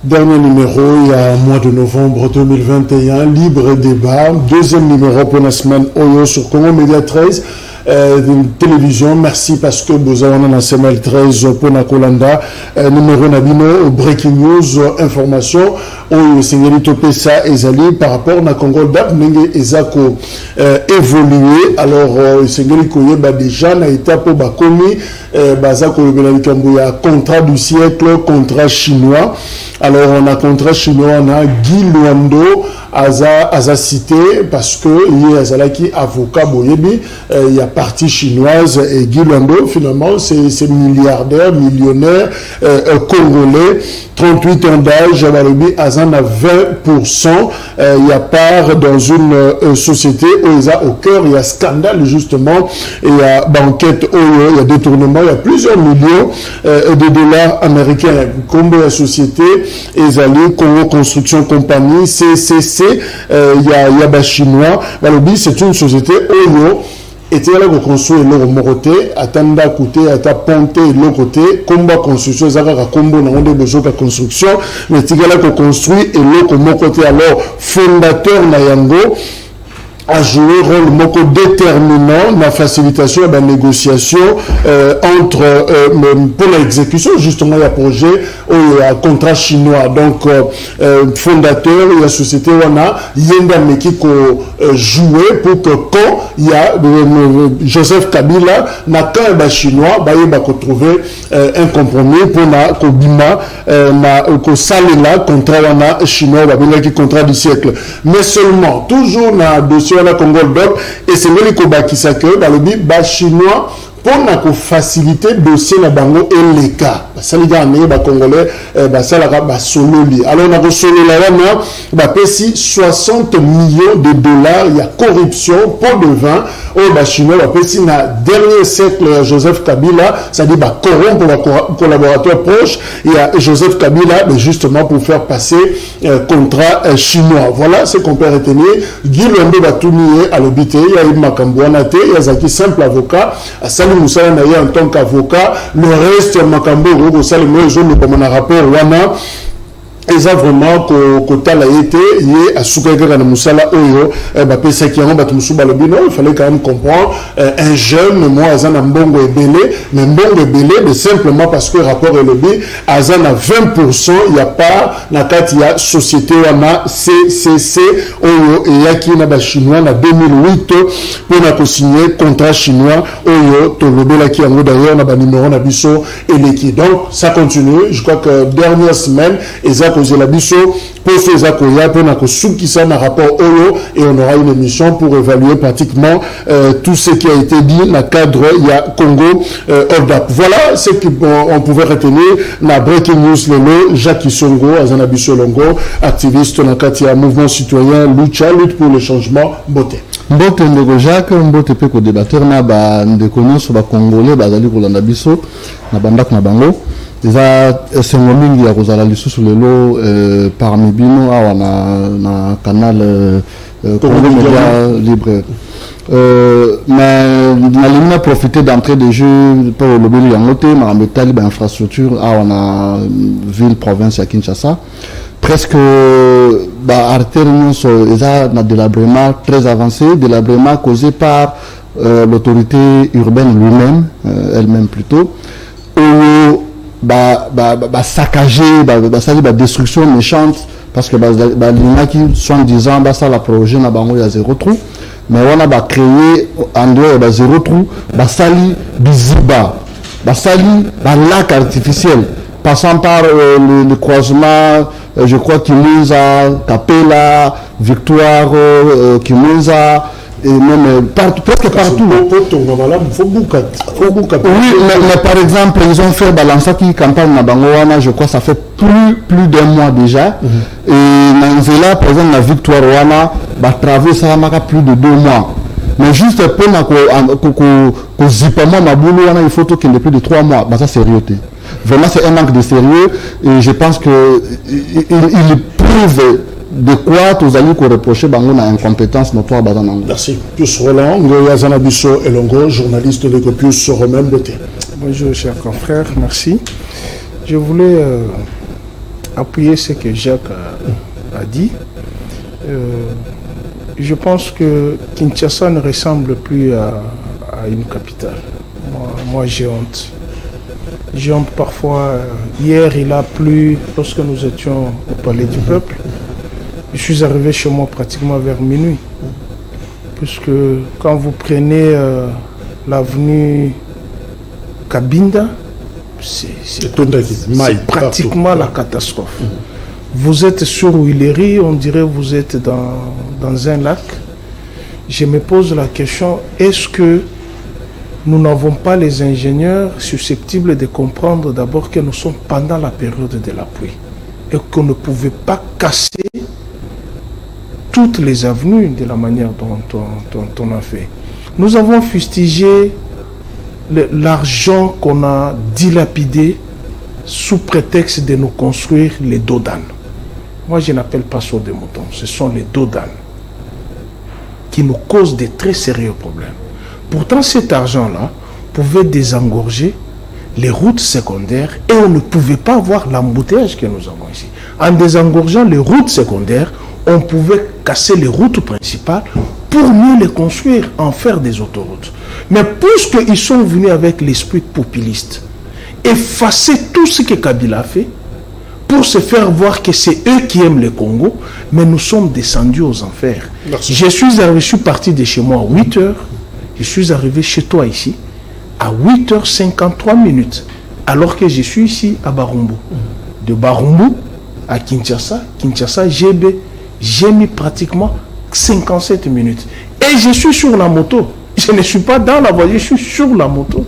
Dernier numéro, il y a mois de novembre 2021, libre débat. Deuxième numéro pour la semaine Oyo sur Congo Média 13. Télévision, merci parce que vous avez un CML 13 pour la Kolanda. Numéro Nabino, breaking news, information. Oyo Sengelito Pesa Ezali par rapport à Congo Dap, Nenge Ezako évolué. Alors, Sengeliko Yeba déjà na étape Bakomi, Bazako Yobelalikambuya, contrat du siècle, contrat chinois. Alors, on a contrat chinois, on a Guy Luando, Aza cité, parce que il y a Azalaki avocat Boyebi, il y a partie chinoise, et Guy Luando, finalement, c'est milliardaire, millionnaire, congolais, 38 ans d'âge, Azan a 20%, il y a part dans une société où il y a au cœur, il y a scandale, justement, il y a banquette, il y a détournement, il y a plusieurs millions de dollars américains, comme la société, Ezali, Congo Construction Compagnie, CCC, il y a chinois, c'est une société Oyo, et tu as construit le moroté, attendre à côté, à ta ponté, le côté, combat construction, ça va combo dans des besoins de construction, mais tu as construit et le côté alors fondateur Nayango a joué rôle moko déterminant dans la facilitation de la négociation entre pour l'exécution justement il y a projet il y a contrat chinois donc fondateur il y a société wana yenda meki ko jouer pour que quand il y a Joseph Kabila na quand ba chinois ba yeba ko trouver un compromis pour na ko bima na ko salela contrat wana chinois ba benga ki contrat du siècle mais seulement toujours na dossier la Congo Doc et c'est lui qui bakisa que dans le but bas chinois pour na faciliter dossier na bango et les cas ça les gars né ba congolais ça la ba sololi alors na ko solola wana ba pesi 60 millions de dollars il y a corruption pour de vin au ba chinois ba pesi na dernier siècle Joseph Kabila ça dit ba corrompre pour collaborateur proche il y a Joseph Kabila mais justement pour faire passer contrat chinois voilà ce qu'on peut retenir Guy Luando ba tourner à l'obité il y a eu Makambouana té il y a Zaki simple avocat Moussala en tant qu'avocat, le reste Makambo, Salimo, je ne peux pas rapport Wana. Et ça vraiment que tala été yé à Soukagara na Moussala Oyo bapé Sekiango Batumusuba Lobino il fallait quand même comprendre un jeune moi Azan a Mbongo Ebele mais Mbongo Ebele mais simplement parce que rapport est lobby Azan a 20% il y a pas na kati ya société wana CCC Oyo et yaki na ba chinois na 2008 pour na signer contrat chinois Oyo to lobela ki yango d'ailleurs na ba numéro na biso et l'équipe donc ça continue je crois que dernière semaine et ça cause la biso pour faire akoya pour na kosuki ça na rapport Oyo et on aura une émission pour évaluer pratiquement tout ce qui a été dit dans le cadre il y a Congo Ordap voilà ce qu'on pouvait retenir na breaking news lelo Jacques Isongo azana biso longo activiste na katia mouvement citoyen lutte pour le changement beauté mbote ndeko Jacques mbote pe ko débatteur na ba ndeko nyonso ba congolais bazali kolanda biso na bandako na bango c'est un mingi ya kozala lisusu lelo parmi bino awa na canal Congo Média Libre mais nalingi profiter d'entrée de jeu pour lobeli yango te makambo etali ba infrastructure awa na ville province ya Kinshasa presque ba artère nyonso eza na délabrement très avancé délabrement causé par l'autorité urbaine lui-même elle-même plutôt saccagé sali destruction méchante parce que qui soi-disant ça la projet na bango ya zéro trou mais on a créé en dehors de zéro trou sali biziba sali lac artificiel passant par le croisement je crois Kimunza Kapela Victoire Kimunza et même presque partout. Oui, mais par exemple, ils ont fait balancer qui campagne na Bangoana, je crois ça fait plus d'un mois déjà. Et Nanzela, par exemple, la Victoire Wana, travailler ça m'a plus de 2 mois. Mais juste pour zipama maboulou wana, il faut qu'il y ait plus de 3 mois. Ça sérieux. Vraiment, c'est un manque de sérieux et je pense que il prouve de quoi tous allez reprocher bango na incompétence notoire bazanango. Merci. Pius Roland, Ngoyazana Bisso et Longo, journaliste de Pius Romain Beauté. Bonjour chers confrères, merci. Je voulais appuyer ce que Jacques a dit. Je pense que Kinshasa ne ressemble plus à une capitale. Moi j'ai honte. J'ai honte parfois. Hier, il a plu lorsque nous étions au Palais du Peuple. Je suis arrivé chez moi pratiquement vers minuit. Puisque quand vous prenez l'avenue Kabinda, c'est pratiquement la catastrophe. Vous êtes sur Huilery, on dirait que vous êtes dans un lac. Je me pose la question, est-ce que nous n'avons pas les ingénieurs susceptibles de comprendre d'abord que nous sommes pendant la période de la pluie et qu'on ne pouvait pas casser toutes les avenues de la manière dont on a fait. Nous avons fustigé l'argent qu'on a dilapidé sous prétexte de nous construire les dodanes. Moi, je n'appelle pas ça des moutons, ce sont les dodanes qui nous causent de très sérieux problèmes. Pourtant, cet argent-là pouvait désengorger les routes secondaires et on ne pouvait pas avoir l'embouteillage que nous avons ici. En désengorgeant les routes secondaires, on pouvait casser les routes principales pour mieux les construire, en faire des autoroutes. Mais puisqu'ils sont venus avec l'esprit populiste, effacer tout ce que Kabila a fait, pour se faire voir que c'est eux qui aiment le Congo, mais nous sommes descendus aux enfers. Merci. Je suis parti de chez moi à 8 heures, je suis arrivé chez toi ici à 8h53, alors que je suis ici à Barumbu. De Barumbu à Kinshasa, j'ai mis pratiquement 57 minutes. Et je suis sur la moto. Je ne suis pas dans la voiture, je suis sur la moto.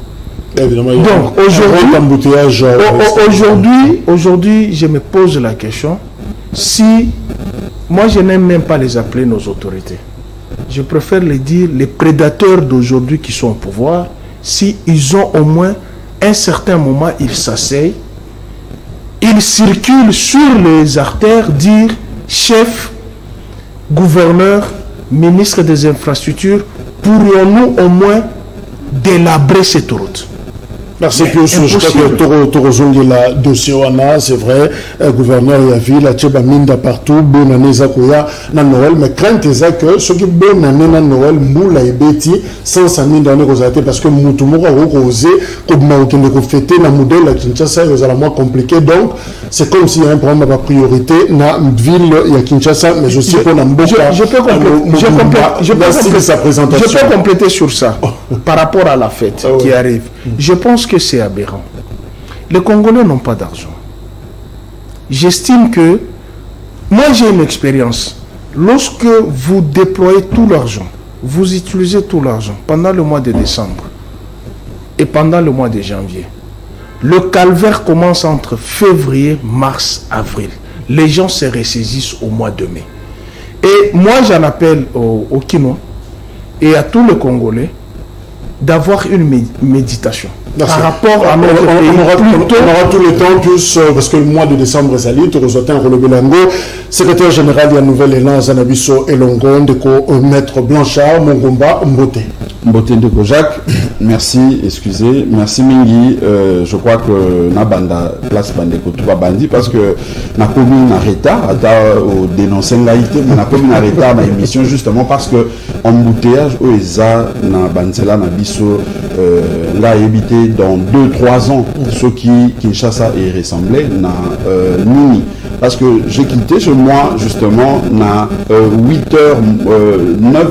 Évidemment, donc aujourd'hui, je me pose la question, si moi je n'aime même pas les appeler nos autorités, je préfère les dire les prédateurs d'aujourd'hui qui sont au pouvoir, si ils ont au moins un certain moment, ils s'asseyent, ils circulent sur les artères, dire chef, gouverneur, ministre des infrastructures, pourrions-nous au moins délabrer cette route? Merci Pius, je crois que Torozongi la dossier wana, c'est vrai, gouverneur Yavi, la Tcheba Minda partout, bonne année Zakoya, na Noël, mais crainte est que ceux qui bonne année na Noël, moula et beti, sans année d'année rosate, parce que Moutoumora rosé, comme Maouken de fêter, na modèle à Kinshasa, ils ont moins compliqué, donc c'est comme s'il y a un problème de priorité, na ville, il y a Kinshasa, mais aussi pour Namboka. Je peux compléter sur ça, par rapport à la fête qui arrive. Je pense que c'est aberrant. Les Congolais n'ont pas d'argent. J'estime que, moi j'ai une expérience. Lorsque vous déployez tout l'argent, vous utilisez tout l'argent pendant le mois de décembre et pendant le mois de janvier, le calvaire commence entre février, mars, avril. Les gens se ressaisissent au mois de mai. Et moi j'en appelle aux Kinois et à tous les Congolais d'avoir une méditation. Merci. Par rapport à notre pays, on aura tout le temps, plus parce que le mois de décembre est allé, tu reçois un Rolobe Lango, secrétaire général de la Nouvelle Élan, Zanabiso et Longon, de Maître Blanchard, Mongomba, Mbote. Mbote de Jacques, merci, excusez, merci Mingi, je crois que Nabanda, place Bandeko, tout va bandi, parce que na commune en retard, au dénoncer l'aïté, mais na commune en retard, na émission, justement parce que embouteillage, Oeza, na Bansela, na Bisso, là, évité dans 2-3 ans, ce qui Kinshasa est ressemblé, na Nini. Parce que j'ai quitté chez moi, justement, na 8h, 9h,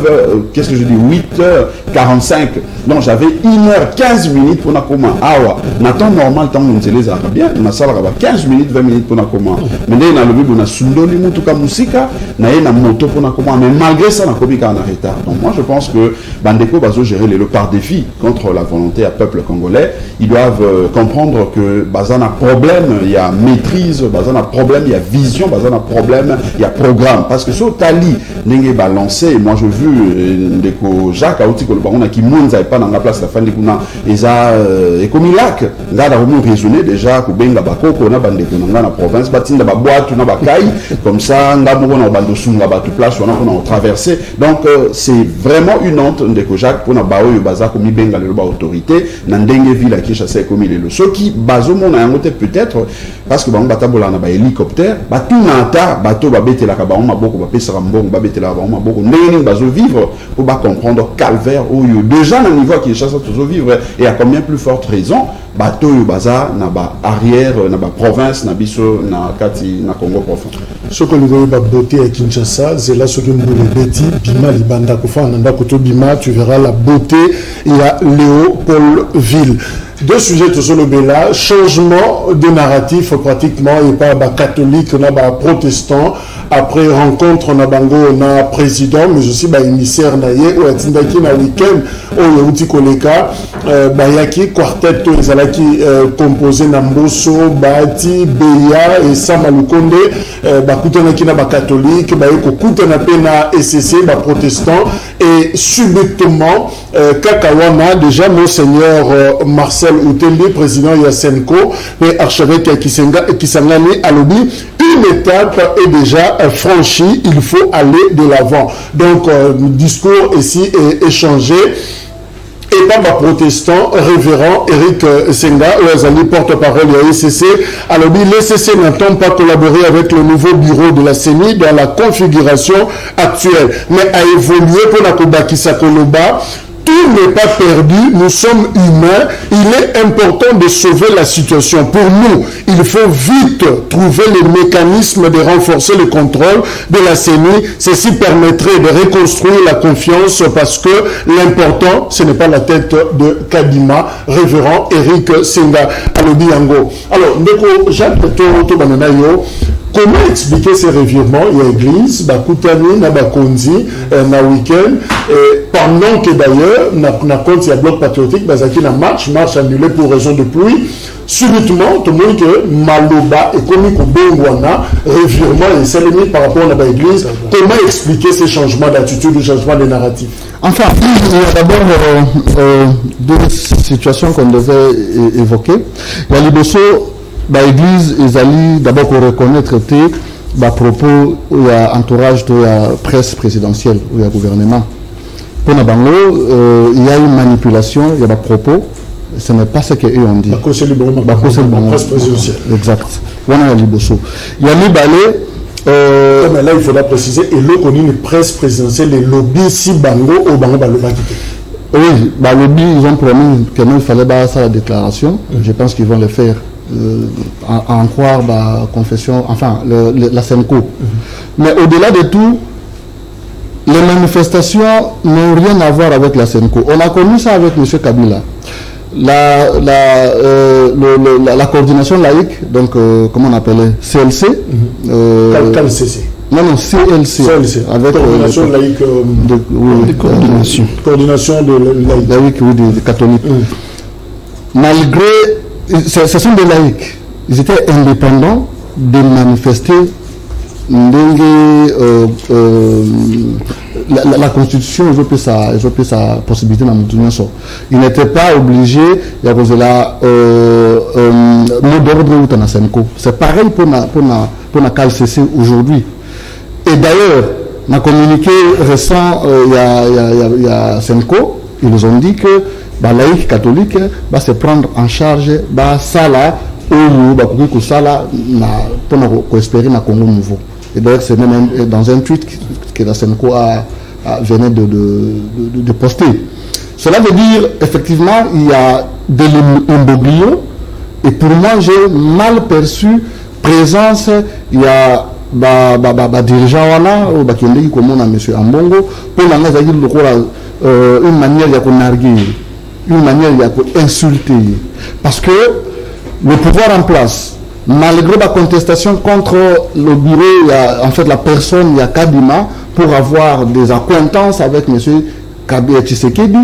qu'est-ce que je dis, 8h45. Donc j'avais 1h15 pour na comment. Awa, na temps normal, tant que nous les arabes, na salle 15 minutes, 20 minutes pour na comment. Mais là, na levé, na sundoli mutuka musika, na na moto pour na comment. Mais malgré ça, na komika en retard. Donc moi, je pense que Bandeko bazo gérer le par défi contre la volonté à peuple congolais. Ils doivent comprendre que bazana problème, il y a maîtrise, bazana problème, il y a vision, bazana problème, il y a programme. Parce que sur Tali, n'engé balancé, moi je vu Ndeko Jacques Aouti que le baron a qui monte pas dans la place la fin de kuna eza ekomilac là da vraiment raisonner déjà ko benga bakoko na bandeko na province batinda ba boîte na bakai comme ça ngamo na bando sunga ba tout place on a traversé. Donc c'est vraiment une honte Ndeko Jacques pour na baoyo baza ko mi benga le ba autorité na ndenge ville à Kinshasa comme il est le ceux qui bazo mon a ngote peut-être parce que ba tabola na ba hélicoptère calvaire, tout nata, bateau babete la kabaron maboko, bapesa rambon, babete la kabaron maboko, n'ayez bazo vivre pour comprendre calvaire ou déjà le niveau qui chasse toujours vivre et à combien plus forte raison, bateau yu baza na ba arrière, na ba province, na biso na kati na Congo profond. Ce que nous voyons beauté à Kinshasa, c'est là ce que nous voulons bêti, Bima Libanda Kofa, Nanda Koto Bima, tu verras la beauté, il y a Léopoldville. Deux sujets tout sur le Béla, changement de narratif pratiquement, et pas catholique, on a protestant, après rencontre on a bango, on a président, mais aussi émissaire naïe, ou atindaki na week-end, ou yauti koleka, yaki quartet, ezalaki composé na Mboso, Bati, Beya, et Samalukonde, bakutanaki na catholique, kutana pe na SCC, protestant, et subitement, Kakawana, déjà Monseigneur Marcel Outembi, président Yasenko, et archevêque Kisangani Alobi, une étape est déjà franchie, il faut aller de l'avant. Donc, discours ici est échangé. Et pas protestant, révérend Eric Senga, Ouazali, porte-parole de la SCC. Alors, le SCC n'entend pas collaborer avec le nouveau bureau de la CENI dans la configuration actuelle, mais a évolué pour la Kobakisa Koloba. Tout n'est pas perdu, nous sommes humains, il est important de sauver la situation. Pour nous, il faut vite trouver les mécanismes de renforcer le contrôle de la CENI. Ceci permettrait de reconstruire la confiance parce que l'important, ce n'est pas la tête de Kadima, révérend Eric Senga Alobiango. Alors, Ndeko Jacques Toto Bananayo, comment expliquer ces revirements? Il y a l'église, Bakutani, Nabakonzi, na week-end, pendant que d'ailleurs, na compte, il y a bloc patriotique, Bazaki na marche annulée pour raison de pluie. Subitement, tout le monde que Maloba et Komi Kobengwana, revirement et salami par rapport à l'église. Comment expliquer ces changements d'attitude, ces changements de narratif? Enfin, il y a d'abord deux situations qu'on devait évoquer. Il y a l'Ibosso. L'église, ils allaient d'abord pour reconnaître à propos il y a entourage de la presse présidentielle ou il y a gouvernement. Pour Nabango, il y a une manipulation, il y a des propos, ce n'est pas ce qu'eux ont dit. La presse présidentielle. Exact. Il y a l'Ibosso. Il y a l'Ibalé. Mais là, il faudra préciser, et là, on a une presse présidentielle, les lobbies si Bango au Bango Baloba quitté. Oui, les lobbies, ils ont promis qu'il fallait faire la déclaration. Je pense qu'ils vont le faire. En croire la confession, enfin la SENCO. Mais au-delà de tout, les manifestations n'ont rien à voir avec la SENCO. On a connu ça avec M. Kabila. La coordination laïque, donc comment on appelait CLC. CLCC. Non, CLC. Avec coordination laïque. Coordination de laïque. Laïque, oui, des catholiques. Malgré. Ce sont des laïcs. Ils étaient indépendants de manifester la Constitution, ils ont pris sa possibilité dans le monde. Ils n'étaient pas obligés de poser la mot d'ordre ou dans la SENCO. C'est pareil pour la KLCC aujourd'hui. Et d'ailleurs, dans le communiqué récent, il y a SENCO, ils nous ont dit que la laïque catholique va se prendre en charge ça là pour espérer dans Congo nouveau. Et d'ailleurs, c'est même dans un tweet que la SENCO venait de poster. Cela veut dire, effectivement, il y a de l'imbroglio. Et pour moi, j'ai mal perçu présence, il y a dirigeant ou qui ont comme on a M. Ambongo, pour une manière de narguer. Une manière d'insulter. Parce que le pouvoir en place, malgré la contestation contre le bureau, il y a, en fait la personne, il y a Kadima, pour avoir des acquaintances avec M. Tshisekedi,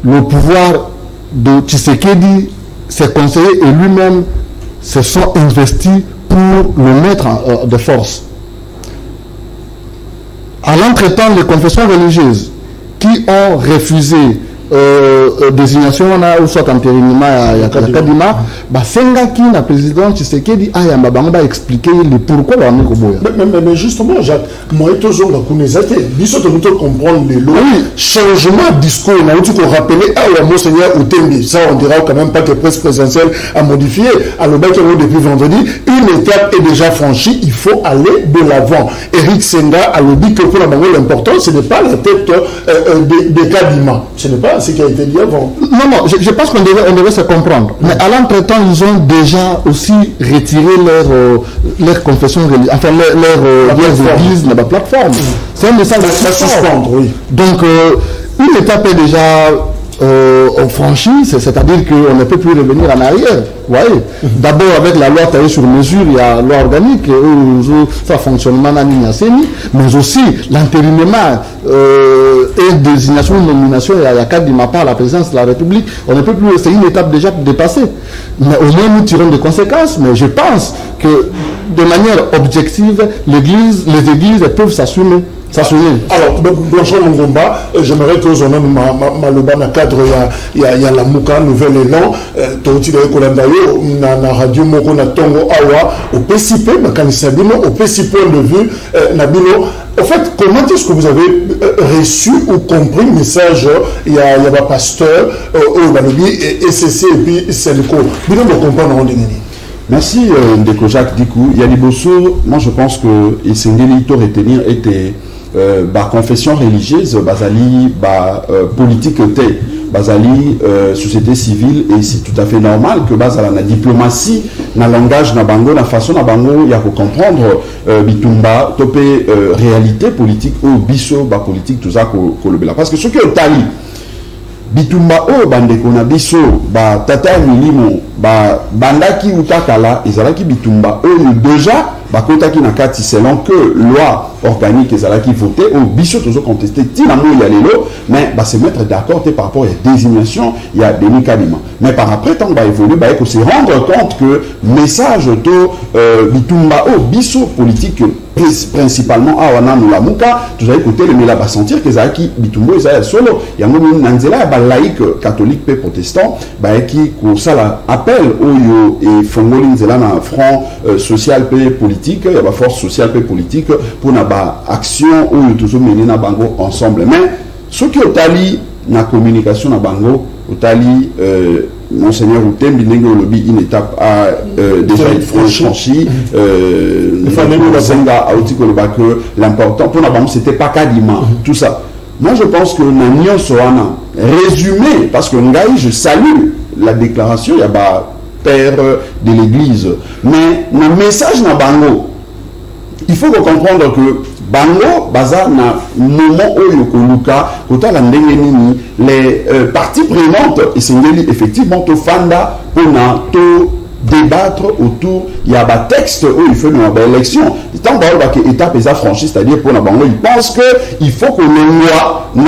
le pouvoir de Tshisekedi, ses conseillers et lui-même se sont investis pour le mettre de force. À l'entretemps, les confessions religieuses qui ont refusé désignation ou soit entérinement ya Kadima basenga ki na président Tshisekedi ayamba bango ba expliquer le pourquoi ba miko boya. Mais justement Jacques, moi toujours la connaissate biso to comprendre les lois changement de discours na tu ko rappeler monseigneur Outembi, ça on dira quand même pas que presse présidentielle a modifié à le bac depuis vendredi, une étape est déjà franchie, il faut aller de l'avant. Eric Senga a le dit que pour la bango l'important ce n'est pas la tête des Kadima, ce n'est pas ce qui a été dit avant. Non, je pense qu'on devait se comprendre. Mais à l'entretemps, ils ont déjà aussi retiré leur confession religieuse, enfin leur église de la plateforme. C'est un message à suspendre, oui. Donc, une étape est déjà franchie, c'est-à-dire qu'on ne peut plus revenir en arrière. Voyez. D'abord, avec la loi taillée sur mesure, il y a la loi organique, ça fonctionne mais aussi l'entérinement et désignation ou nomination, il y a 4 Kadima à la présidence de la République. On ne peut plus, c'est une étape déjà dépassée. Mais au moins, nous tirons des conséquences. Mais je pense que de manière objective, les églises peuvent s'assumer. Alors, Blanchard Mongomba, j'aimerais que vous en ayez ma cadre, il y a la Mouka, Nouvel Élan, Toti de Kolandayo, na radio Moko, na Tongo Awa, au PCP, ma Kanisabino, au PC point de vue, Nabino. En fait, comment est-ce que vous avez reçu ou compris le message, il y a un pasteur, et SCC et puis Selko. Bino, vous comprenez, on dit. Merci, Ndeko Jacques Dikou. Il y a des bossos, moi je pense que Isengeli to retenir était confession religieuse, basali, politique, basali, société civile, et c'est tout à fait normal que basala na diplomatie, na langage, na bango, na façon na bango, il y a que comprendre bitumba, topé réalité politique, ou biso, politique, tout ça, kolobela. Parce que ce qui est tali, bitumba o bandeko na biso ba tata milimo ba bandaki utakala ezalaki bitumba o déjà ba kotaki na kati selon que loi organique ezalaki voté o biso toujours contesté tina mo ya lelo mais ba se mettre d'accord par rapport à désignation il y a Denis Kadima mais par après tant ba évoluer ba ko se rendre compte que message to bitumba o biso politique principalement à Wana Moulamouka, tu as écouté le Mela sentir que Zaki Bitumbo Isaïa solo, il y a un Nanzela, laïque, catholique, et protestant, qui ça appelle Oyo et Fongolin Zelana front social et politique, il y a une force sociale et politique pour une action où nous toujours mener na bango ensemble. Mais ce qui est tali na communication na bango, tali Monseigneur Outembi Nengo lobby une étape a déjà été franchie. L'important pour nous c'était pas Kadima tout ça. Moi je pense que Nanion Soana résumé parce que Ngaï je salue la déclaration il y a père de l'église mais le message na bango il faut comprendre que bango baza na moment oyo koluka kota la ndenge nini les parties prenantes et c'est effectivement to fanda pona to débattre autour il y a un texte où il faut une élection tant que étape est franchie c'est-à-dire pour la bango il pense que il faut qu'on ait une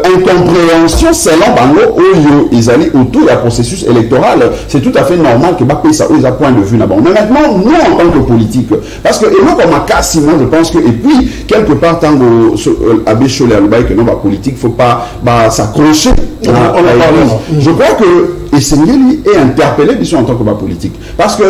incompréhension selon bango où ils allaient autour du processus électoral c'est tout à fait normal que baké ça ils a point de vue là mais maintenant nous en tant que politique parce que et moi comme cas moi je pense que et puis quelque part tant que Abbé Cholé a le bail que non politique faut pas s'accrocher je crois que et Sengeli est interpellé en tant que politique parce que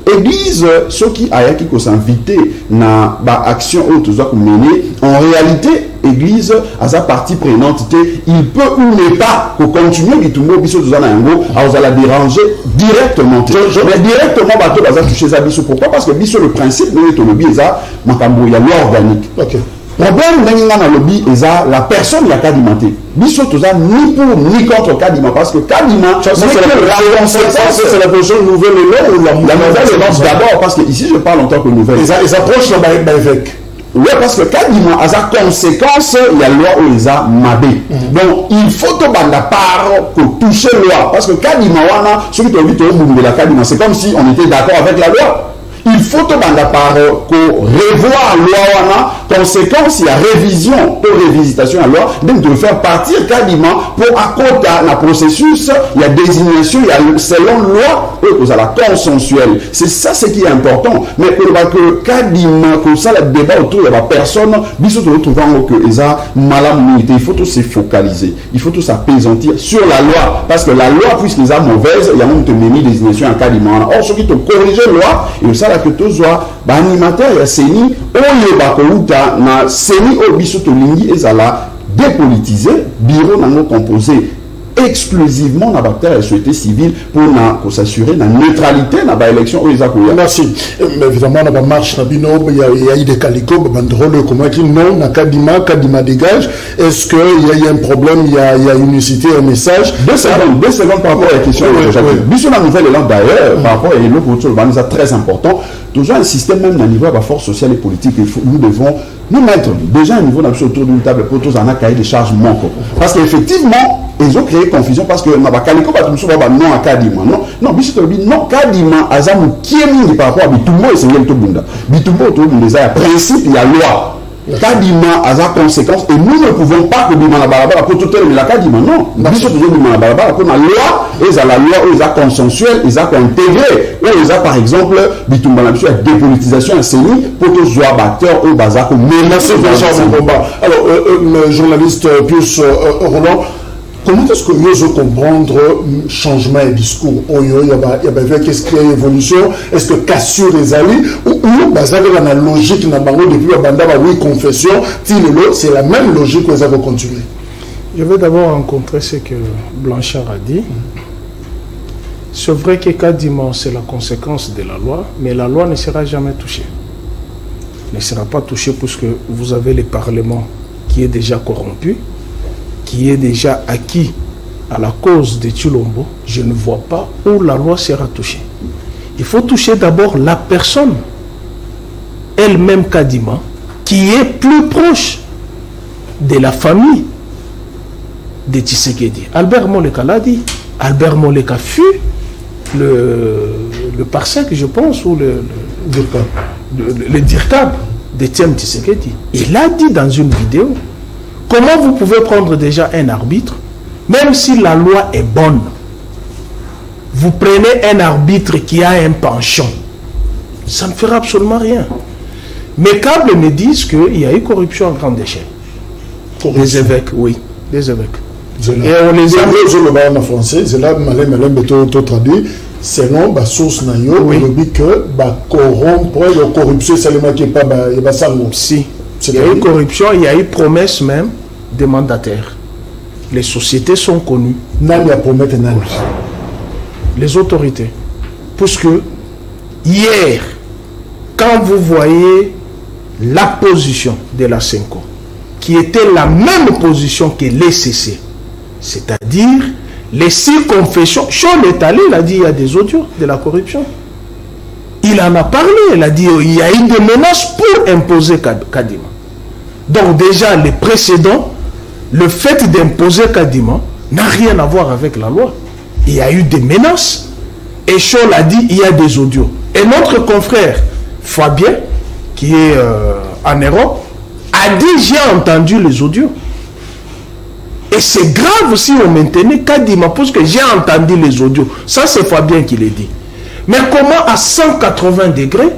l'église ceux qui a qui s'invité na action ou tout ça mener en réalité l'église à sa partie prenante il peut ou ne pas continuer tout le monde biso tout à la déranger directement mais directement bateau baza toucher ça biso pourquoi parce que biso le principe nous est au lobby ça makambo ya loi organique problème dans le lobby est la personne qui a Kadimate. Biso tout ça ni pour ni contre Kadima parce que Kadima c'est la position nouvelle ou la nouvelle d'abord parce que ici je parle en tant que nouvelle. Ils approchent l'évêque. Oui, parce que Kadima a sa conséquence, il y a loi où ils a mabé. Donc il faut que banda part pour toucher loi parce que Kadima wana celui qui a vu de la Kadima c'est comme si on était d'accord avec la loi. Il faut tout par revoir loi, conséquence, il y a révision ou révisitation à loi, donc de faire partir quasiment pour accorder un processus, il y a désignation, il y a selon loi, vous avez la consensuelle. C'est ça ce qui est important. Mais que quasiment, comme ça, le débat autour de la personne, il faut tous se focaliser, il faut tous s'apaisantir sur la loi, parce que la loi, puisqu'ils sont mauvaises, il y a même une désignation en quasiment. Or, ceux qui te corrigent la loi, et ça, là, que tous soient animateurs, il y a CENI, na CENI, au bisoto lingi, et ça là, dépolitisé, bureau n'a composé exclusivement dans la bataille de la société civile pour s'assurer la neutralité dans l'élection. Merci. Mais évidemment, on a marche, il y a eu des calicots, banderole, comment dire, non, Kadima dégage. Est-ce qu'il y a un problème, il y a une unicité, un message? Deux secondes par rapport à la question. Bisous, la nouvelle élan d'ailleurs, par rapport à l'autre, c'est très important. Toujours un système, même à niveau de la force sociale et politique, nous devons nous mettre déjà à un niveau d'absolu autour d'une table pour tous en a cahier des charges manquent. Parce qu'effectivement, ils ont créé confusion parce que non à Kadima non Kadima azamu kiemi par rapport à Bitumbo et Sengel Tobunda Bitumbo tout le monde a principe il y a loi Kadima a conséquence et nous ne pouvons pas que Bima la barabara pour tout le la Kadima non biso toujours Bima la barabara pour la loi et à la loi ils a consensuel ils a intégré ou ils a par exemple Bitumba la dépolitisation à CENI pour tous les acteurs au bazar comme menacer le combat. Alors journaliste Pius Roland, comment est-ce que nous allons comprendre le changement de discours? Qu'est-ce qu'il y a évolution? Est-ce que cassure les alliés? Ou la logique depuis la bande oui confession, c'est la même logique que nous avons continué? Je vais d'abord rencontrer ce que Blanchard a dit. C'est vrai que quasiment c'est la conséquence de la loi, mais la loi ne sera jamais touchée. Ne sera pas touchée puisque vous avez le Parlement qui est déjà corrompu, qui est déjà acquis à la cause de Tshilombo. Je ne vois pas où la loi sera touchée. Il faut toucher d'abord la personne, elle-même Kadima, qui est plus proche de la famille de Tshisekedi. Albert Moleka l'a dit. Albert Moleka fut le parsec, je pense, ou le dirtable de Tiem Tshisekedi. Il a dit dans une vidéo, comment vous pouvez prendre déjà un arbitre, même si la loi est bonne, vous prenez un arbitre qui a un penchant, ça ne fera absolument rien. Mes câbles me disent qu'il y a eu corruption à grande échelle. Des évêques, oui, des évêques. Et on les a en français, c'est là que traduit. Selon la source, on dit que la corruption, c'est le mec qui n'est pas si. Il y a eu corruption, il y a eu promesse même des mandataires. Les sociétés sont connues. Les autorités. Puisque hier, quand vous voyez la position de la Senko, qui était la même position que l'ECC, c'est-à-dire les 6 confessions, Chol est allé, il a dit il y a des audios de la corruption. Il en a parlé, il a dit il y a eu des menaces pour imposer Kadima. Donc déjà, les précédents, le fait d'imposer Kadima n'a rien à voir avec la loi. Il y a eu des menaces et Chol a dit il y a des audios. Et notre confrère Fabien, qui est en Europe, a dit j'ai entendu les audios. Et c'est grave si on maintenait Kadima, parce que j'ai entendu les audios. Ça, c'est Fabien qui l'a dit. Mais comment à 180 degrés,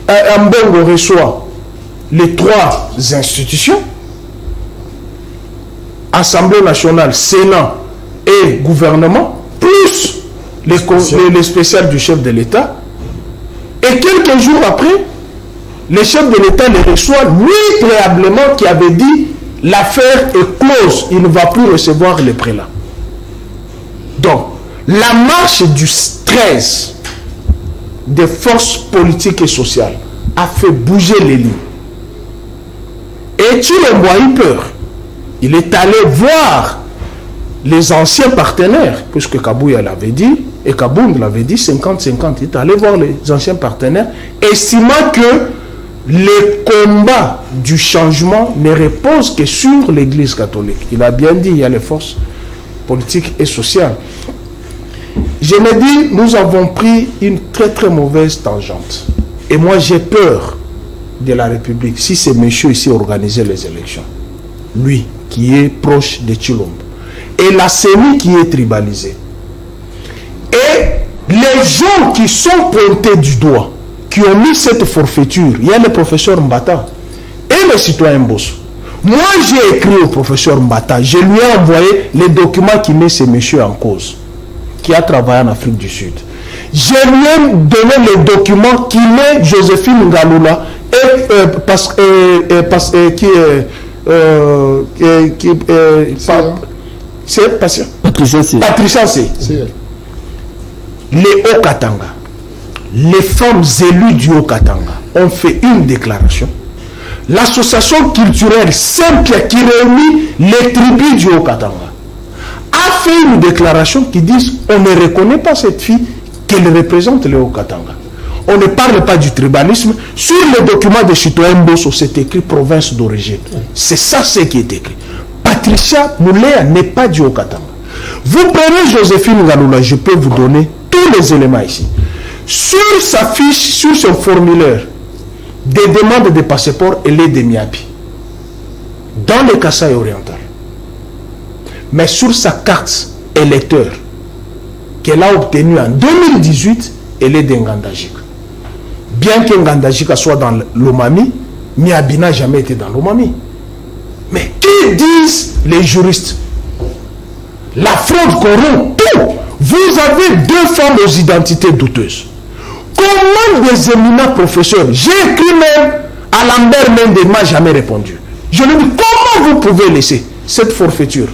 Mbongo reçoit les 3 institutions, Assemblée nationale, Sénat et gouvernement, plus les spéciales du chef de l'État, et quelques jours après, le chef de l'État les reçoit, lui préalablement, qui avait dit l'affaire est close, il ne va plus recevoir les prélats. Donc, la marche du 13 des forces politiques et sociales a fait bouger les lignes. Et Tshilombo a eu peur. Il est allé voir les anciens partenaires, puisque Kabouya l'avait dit, et Kabound l'avait dit, 50-50. Il est allé voir les anciens partenaires, estimant que les combats du changement ne reposent que sur l'Église catholique. Il a bien dit, il y a les forces politiques et sociales. Je me dis, nous avons pris une très très mauvaise tangente. Et moi j'ai peur de la République si ce monsieur ici organisait les élections. Lui qui est proche de Tshilombo. Et la CENI qui est tribalisée. Et les gens qui sont pointés du doigt, qui ont mis cette forfaiture, il y a le professeur Mbata et le citoyen Bosso. Moi j'ai écrit au professeur Mbata, je lui ai envoyé les documents qui met ce monsieur en cause, qui a travaillé en Afrique du Sud. Je lui ai donné les documents qui met Joséphine Ngalula c'est Patricia C. Les Haut-Katanga, les femmes élues du Haut-Katanga ont fait une déclaration. L'association culturelle Saint-Pierre qui réunit les tribus du Haut-Katanga a fait une déclaration qui dit on ne reconnaît pas cette fille qu'elle représente le Haut-Katanga. On ne parle pas du tribalisme. Sur le document de citoyen Bosso, c'est écrit province d'origine. C'est ça ce qui est écrit. Patricia Moulea n'est pas du Haut-Katanga. Vous prenez Joséphine Ngalula, je peux vous donner tous les éléments ici. Sur sa fiche, sur son formulaire, des demandes de passeport, elle est de Miabi, dans le Kasaï oriental. Mais sur sa carte électeur, qu'elle a obtenue en 2018, elle est d'Ngandajika. Bien que Ngandajika soit dans l'Omami, Miabi n'a jamais été dans l'Omami. Mais que disent les juristes? La fraude corrompt tout. Vous avez deux femmes aux identités douteuses. Comment des éminents professeurs, j'ai écrit même à Lambert Mende, ne m'a jamais répondu. Je lui dis, comment vous pouvez laisser cette forfaiture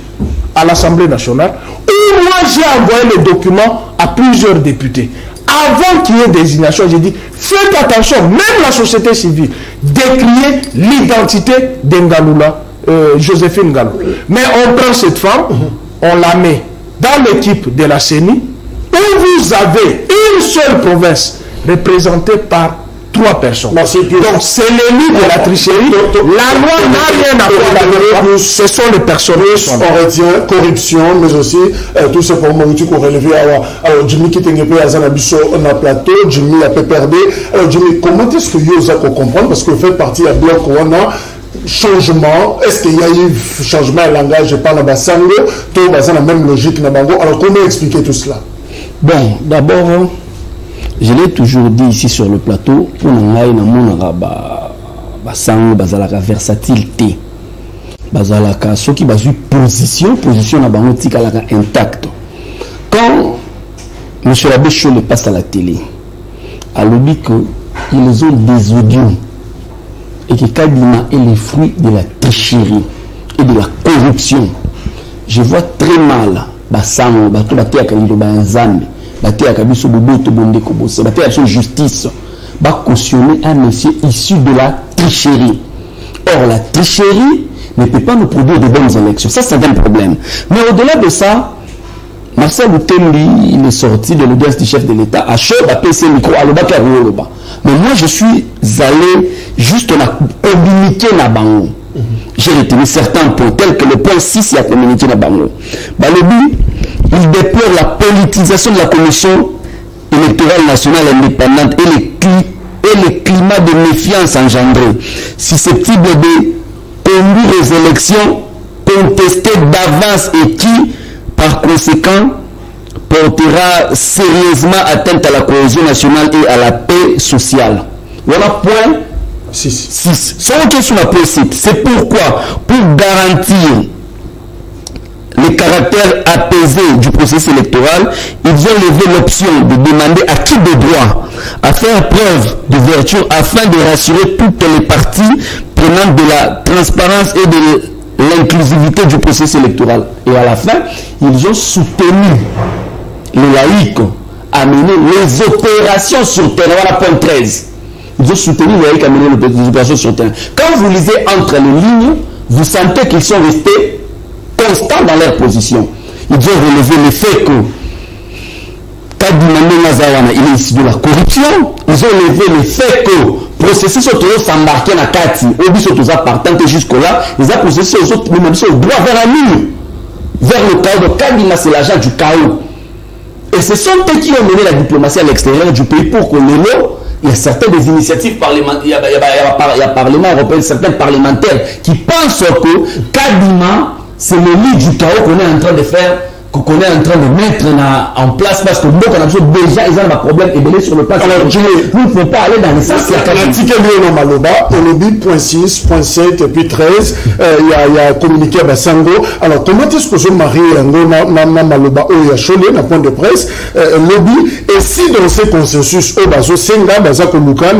à l'Assemblée nationale où moi j'ai envoyé les documents à plusieurs députés. Avant qu'il y ait désignation, j'ai dit, faites attention, même la société civile, d'écrire l'identité d'Ngalula, Joséphine Ngalula. Mais on prend cette femme, on la met dans l'équipe de la CENI, où vous avez une seule province représentée par 3 personnes. Donc c'est l'ennemi de la tricherie. La loi n'a rien à voir avec. Ce sont les personnes. On retient corruption, mais aussi tout ce qu'on a relevé. Alors Jimmy qui était à Zanabiso, on a plateau, Jimmy a PPRD. Alors Jimmy, comment est-ce que vous avez compris? Parce que vous faites partie à bloc on a changement. Est-ce qu'il y a eu changement de langage? Je parle à Sango, tout dans la même logique. Alors comment expliquer tout cela? Bon, d'abord, je l'ai toujours dit ici sur le plateau, pour nous la versatilité. Ceux qui ont position na bangotika intacte. Quand M. Labécho le passe à la télé, à l'objet qu'ils ont des audios et que Kadima est le fruit de la tricherie et de la corruption, je vois très mal Basango, Bato Batea Kalido Banzambe, Batea Kabiso Boboto Bondeko Bosse, Batea son justice, va cautionner un monsieur issu de la tricherie. Or, la tricherie ne peut pas nous produire de bonnes élections. Ça, c'est un problème. Mais au-delà de ça, Marcel Outembi, il est sorti de l'audience du chef de l'État, à chaud, à PC micro, à l'Oba, mais moi, je suis allé juste communiquer na bango. J'ai retenu certains points, tels que le point 6, il y a communiqué na bango. Balobi, il déplore la politisation de la commission électorale nationale indépendante et le climat de méfiance engendré, susceptible de conduire les élections contestées d'avance et qui, par conséquent, portera sérieusement atteinte à la cohésion nationale et à la paix sociale. Voilà point 6. Sans question la point 7. C'est pourquoi, pour garantir le caractère apaisé du processus électoral, ils ont levé l'option de demander à qui de droit à faire preuve de vertu afin de rassurer toutes les parties prenantes de la transparence et de l'inclusivité du processus électoral. Et à la fin, ils ont soutenu les laïcs à mener les opérations sur terrain. Voilà point 13. Ils ont soutenu les laïcs à mener les opérations sur terrain. Quand vous lisez entre les lignes, vous sentez qu'ils sont restés constants dans leur position. Ils ont relevé le fait que il est issu de la corruption. Ils ont relevé le fait que le processus s'embarquer dans la carte, au bout de partant jusque-là, ils ont processé aux autres, même si on doit vers la ligne, vers le chaos. Donc, Kadima, c'est l'agent du chaos. Et ce sont eux qui ont mené la diplomatie à l'extérieur du pays pour que il y a certaines des initiatives parlementaires, il y a Parlement européen, certains parlementaires qui pensent que Kadima, c'est le lit du chaos qu'on est en train de faire, qu'on est en train de mettre en place, parce que nous, on a déjà, ils ont un problème ébélé sur le plan. Alors, nous ne pouvons pas aller dans les sens. L'article de Maloba, on dit point 6, point 7 et puis 13, il y a communiqué à Bassango. Alors, comment est-ce que je marie un Maloba où il y a Cholé, un point de presse, lobby, et si dans ces consensus, au Bazo Senga, Bazako Luka,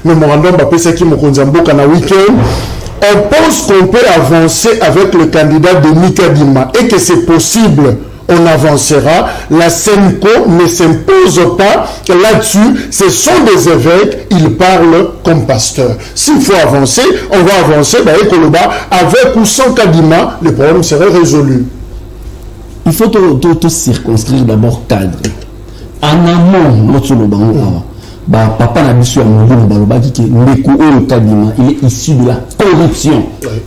mémorandum Bapesaki Mokonzambo, Kana week-end, on pense qu'on peut avancer avec le candidat de Kadima et que c'est possible, on avancera. La SENCO ne s'impose pas là-dessus, ce sont des évêques, ils parlent comme pasteurs. S'il faut avancer, on va avancer, avec ou sans Kadima, le problème serait résolu. Il faut te circonscrire d'abord cadre. En amont, notre papa n'a pas le Kadima, il est issu de la corruption.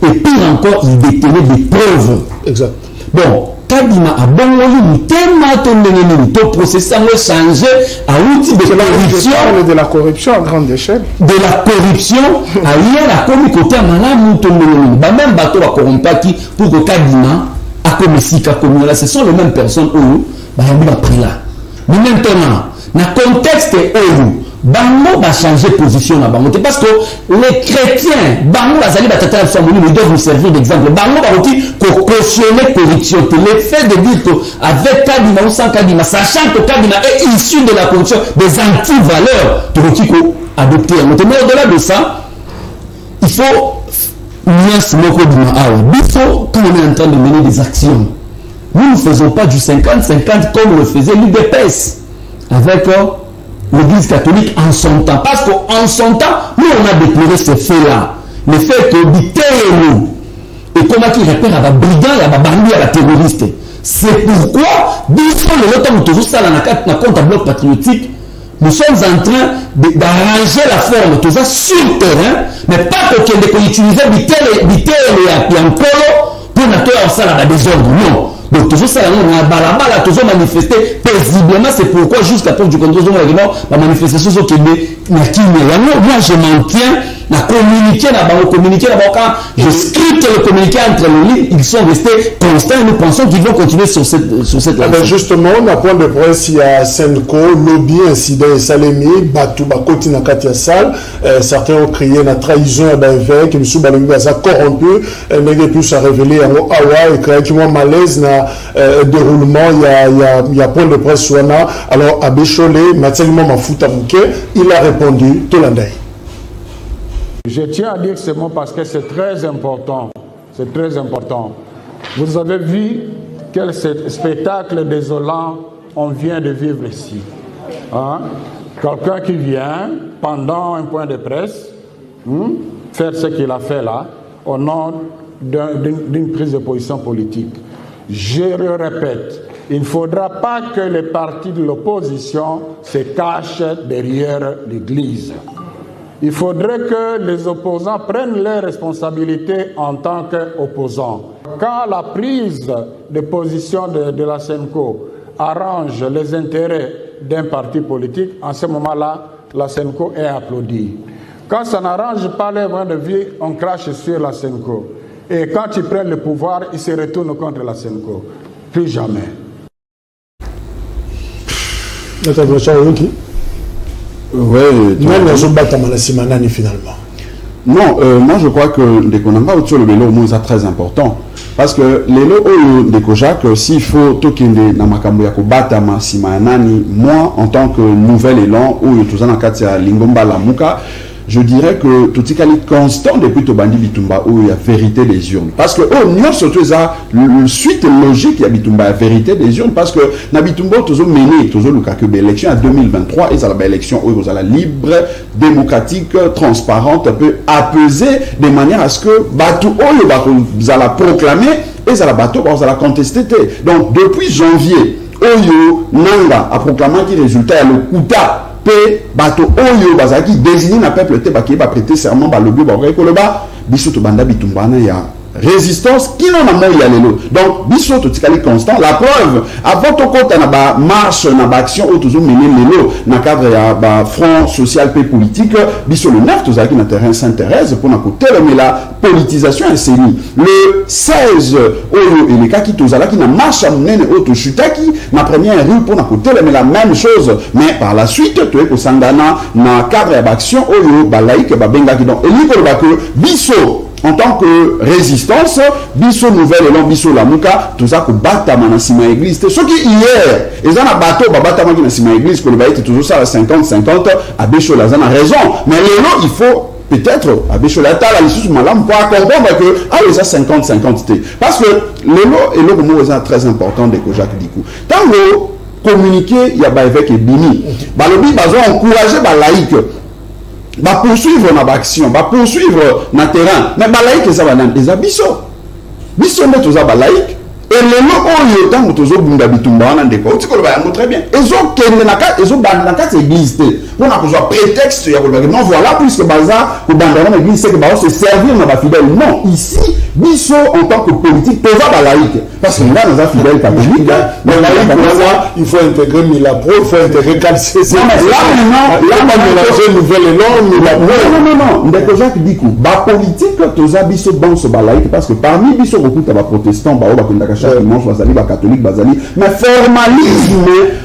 Et pire encore, il détenait des preuves. Exact. Bon, Kadima a bon processus changé à outil de corruption. De la corruption à grande échelle. De la corruption, ailleurs la communauté à même bateau à corrompaki pour que Kadima a commis si là, ce sont les mêmes personnes où il a pris là. Mais maintenant, dans le contexte où Bango va changer position là Bango parce que les chrétiens Bango bazali batata ils doivent nous servir d'exemple. Bango va aussi cautionner corruption. Le fait de dire que avec Kadima ou sans Kadima, sachant que Kadima est issu de la corruption, des anti-valeurs, tu veux adopter. Mais au-delà de ça, il faut quand on est en train de mener des actions, nous ne faisons pas du 50-50 comme le faisait l'UDPS avec l'Église catholique en son temps. Parce qu'en son temps, nous on a déploré ce fait-là. Le fait que nous et comment il repère à la brigand, à la bandit, à la terroriste. C'est pourquoi, le temps où toujours ça dans compte à bloc patriotique, nous sommes en train d'arranger la forme, tout ça sur le terrain, mais pas pour qu'on utilise Bitel et Piancolo pour notre ça la désordre. Non. Donc toujours ça, on a toujours manifesté paisiblement. C'est pourquoi jusqu'à preuve du contrôle la manifestation sur Québec, moi je m'en tiens à communiquer quand je scripte le communiqué entre les lignes, ils sont restés constants et nous pensons qu'ils vont continuer sur cette lancée. Justement, on a point de presse, il y a Senco, lobby, incident et Salemi, Batou, Bakoti, Nakatia Sal, certains ont crié la trahison à l'évêque, M. Balungaza corrompu, n'est plus à révéler en Awa et créé qui m'a malaise dans déroulement, il y a point de presse Souana, alors à Bécholé, Mathieu Mafuta Mouké, il a répondu, Tolandai. Je tiens à dire ce mot parce que c'est très important. C'est très important. Vous avez vu quel spectacle désolant on vient de vivre ici. Hein? Quelqu'un qui vient, pendant un point de presse, faire ce qu'il a fait là, au nom d'une prise de position politique. Je le répète, il ne faudra pas que les partis de l'opposition se cachent derrière l'Église. Il faudrait que les opposants prennent leurs responsabilités en tant qu'opposants. Quand la prise de position de la SENCO arrange les intérêts d'un parti politique, en ce moment-là, la SENCO est applaudie. Quand ça n'arrange pas les points de vue, on crache sur la SENCO. Et quand ils prennent le pouvoir, ils se retournent contre la SENCO. Plus jamais. Ouais, finalement. Non, moi je crois que les Konanga autour le vélo c'est très important parce que les lots de Kojak s'il faut tokende na makambo ya kobata masima nani moi en tant que nouvel élan ou tout ça na kati ya Lingomba Lamuka je dirais que tout ce qui est constant depuis Tobandi Bitumba où il y a vérité des urnes. Parce que nous surtout ça, le suite logique il y a Bitumba la vérité des urnes parce que na Bitumba toujours mené toujours le cas que l'élection en 2023 et ça la élection où vous allez libre, démocratique, transparente, un peu apaisée de manière à ce que bateau vous allez proclamer et ça la bateau vous allez contester. Donc depuis janvier, Oyo Nanga a proclamé qu'il résultat le Kuta bateau oyo bazaki désigné na peuple te ba prêter serment ba lobi ba ko loba biso to banda bitumbana ya résistance qui n'en a pas eu à l'élo. Donc, biso tout est constant. La preuve, avant tout compte, on a marche, on a action, on a toujours mené l'élo dans le cadre de front social et politique. Biso le 9, tout ça qui n'intéresse Sainte-Thérèse pour nous mais la politisation est série. Le 16, et les cas qui tout ça qui n'a marche à mener auto chutaki, la première rue pour nous mais la même chose. Mais par la suite, tu es au Sandana, dans le cadre d'action, oyo, balaïque, babenga qui donc, et l'idée que biso en tant que résistance, biso nouvelle et non biso la mouka, tout ça que batama na sima église. Ce qui hier, ils ont un bateau, batama qui na sima église, que le baït est toujours ça à 50-50, à Bécho la zone a raison. Mais le lot, il faut peut-être, à Bécho la tala, les sous malam, pour comprendre que, ah, ils ont 50-50. Parce que le lot est le mot très important de Kojak Dikou. Tant que communiquer, il y a avec et bini. Balobi, bazon encourager, laïque. Va poursuivre notre action, va poursuivre notre terrain. Mais balaïque, ça va dans les abyssaux. Bisso, mais tout ça, balaïque. Et les mots, il y a tant que tout ça, bunda bitumba, on a des côtes, c'est très bien. Ils ont qu'elle n'a qu'à, ils ont dans quatre églises. On a besoin de prétexte, il y a non, voilà, puisque Baza, ou dans l'église, c'est que Baza se servir dans la fidèle. Non, ici, Bisso, en tant que politique, tout ça, balaïque. Parce que là, nous avons fidèle catholique. Mais là, il faut intégrer Milapro, il faut intégrer KCC. Non, mais là, on nouvelle et non. Mais Jacques dit que la politique, tout ça, Bisso, bon, ce balaïque, parce que parmi Bisso, beaucoup de protestants, chaque dimanche, bazali, catholique, bazali, mais formalisme,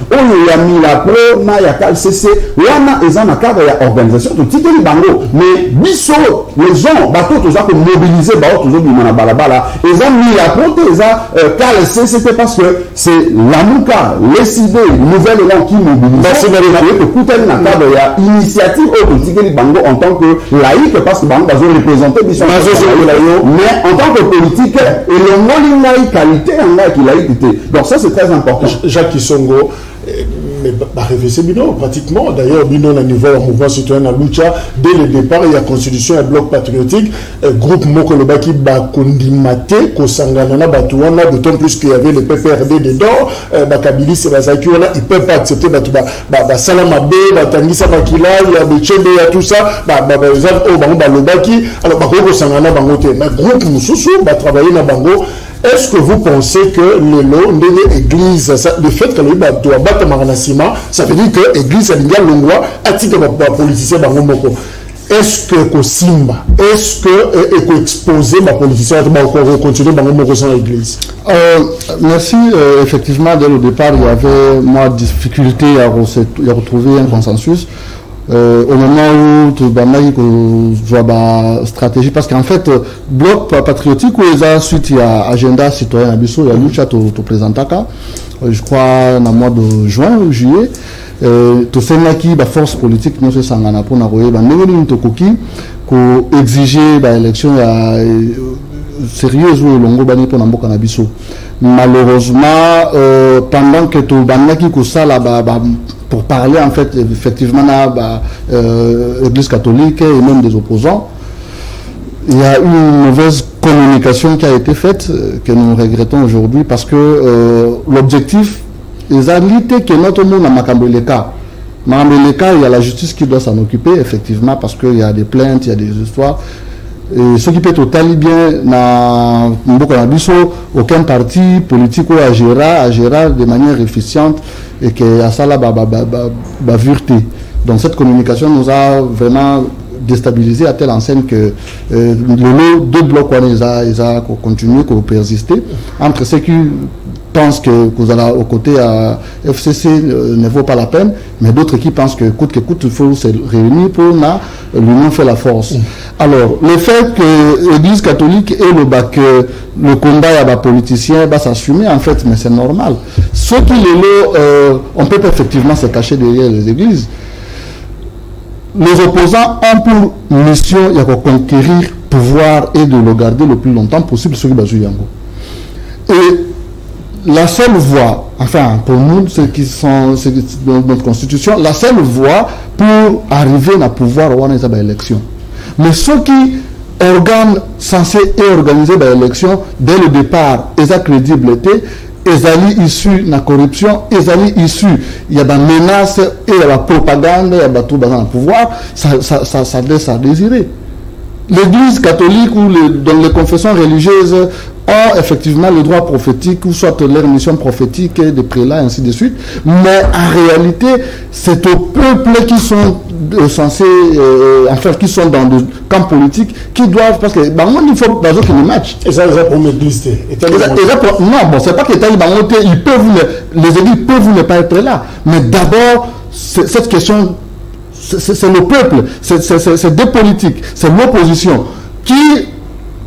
on y a mis la pro, na ya KCC, wana eza na cadre ya organisation, tout titre li bango, mais biso, les gens, bateau, tout ça, pour mobiliser, bateau, tout ça, du mana balabala, ils ont mis la pro, ils ont KCC, c'était parce que c'est l'amouka, les idées, nouvelles élan qui mobilisent, c'est que tout est dans le cadre ya initiative, tout titre li bango, en tant que laïque, parce que bango, bazo représenter, biso, mais en tant que politique, et le mot qualité qu'il a été. Donc ça c'est très important. Jacques Kisongo, mais révisé Bino pratiquement. D'ailleurs, Bino au niveau du mouvement citoyen à Lucha, dès le départ, il y a constitution et bloc patriotique, groupe Moko le Baki Bakondimate, Kosanganana Batouana, d'autant plus qu'il y avait le PPRD dedans, Bakabili, c'est Bazaki, ils ne peuvent pas accepter Salamabé, Batangisa Bakila, il y a Bechende, il y a tout ça, Baki, alors Bako Sangana Bangote, mais groupe Moussoussou, travailler dans Bango. Est-ce que vous pensez que l'église, le fait que le doit battre Maranasima, ça veut dire que l'église a déjà l'ongwa, a-t-il que politicien Bangomoko? Est-ce que Kosimba, est-ce que exposer ma politicien va continuer Bangomoko sans l'église? Merci. Effectivement, dès le départ, il y avait moi difficulté à retrouver un consensus. Au moment où tu as une stratégie, parce qu'en fait, bloc patriotique, où il y a suite à agenda citoyen à Bissau, il y a Lucha te présentaka, je crois, dans le mois de juin ou juillet, tu sais qui la force politique nous se sangana pour nous envoyer, pour exiger l'élection sérieuse ou longo bani pour n'ambo Bissau. Malheureusement, pendant que tu banaki ça là pour parler en fait effectivement l'Église catholique et même des opposants, il y a eu une mauvaise communication qui a été faite que nous regrettons aujourd'hui parce que l'objectif est d'aliter que notre monde a Makambeleka. Makambeleka, il y a la justice qui doit s'en occuper effectivement parce qu'il y a des plaintes, il y a des histoires. Et ce qui peut totalement bien dans aucun parti politique ou agira de manière efficiente et que à ça là vérité. Donc cette communication nous a vraiment déstabilisé à telle enseigne que le lot de blocs ils a continué, qu'on persister entre ceux qui pensent que vous allez au côté à FCC ne vaut pas la peine, mais d'autres qui pensent que coûte il faut se réunir pour l'union fait la force. Alors, le fait que l'Église catholique et le combat à les politiciens va s'assumer en fait, mais c'est normal. Ceux qui on peut effectivement se cacher derrière les églises. Les opposants ont pour mission de conquérir le pouvoir et de le garder le plus longtemps possible sur le Yango. Et la seule voie, enfin pour nous, ceux qui sont dans notre constitution, la seule voie pour arriver à pouvoir avoir une élection. Mais ceux qui censés organiser l'élection dès le départ, ils ont crédibilité, ils ont issus de la corruption, ils ont issus, il y a des menaces, et il y a la propagande, il y a tout dans le pouvoir, ça laisse à désirer. l'Église catholique ou dans les confessions religieuses ont effectivement le droit prophétique, ou soit leur mission prophétique, des prélats, ainsi de suite. Mais en réalité, c'est au peuple qui sont censés, enfin, qui sont dans des camps politiques, qui doivent, parce que, il faut dans aucun match. Et ça, c'est pour l'Église. Non, bon, c'est pas que ils peuvent, les églises peuvent ne pas être là. Mais d'abord, cette question, c'est le peuple, c'est des politiques, c'est l'opposition qui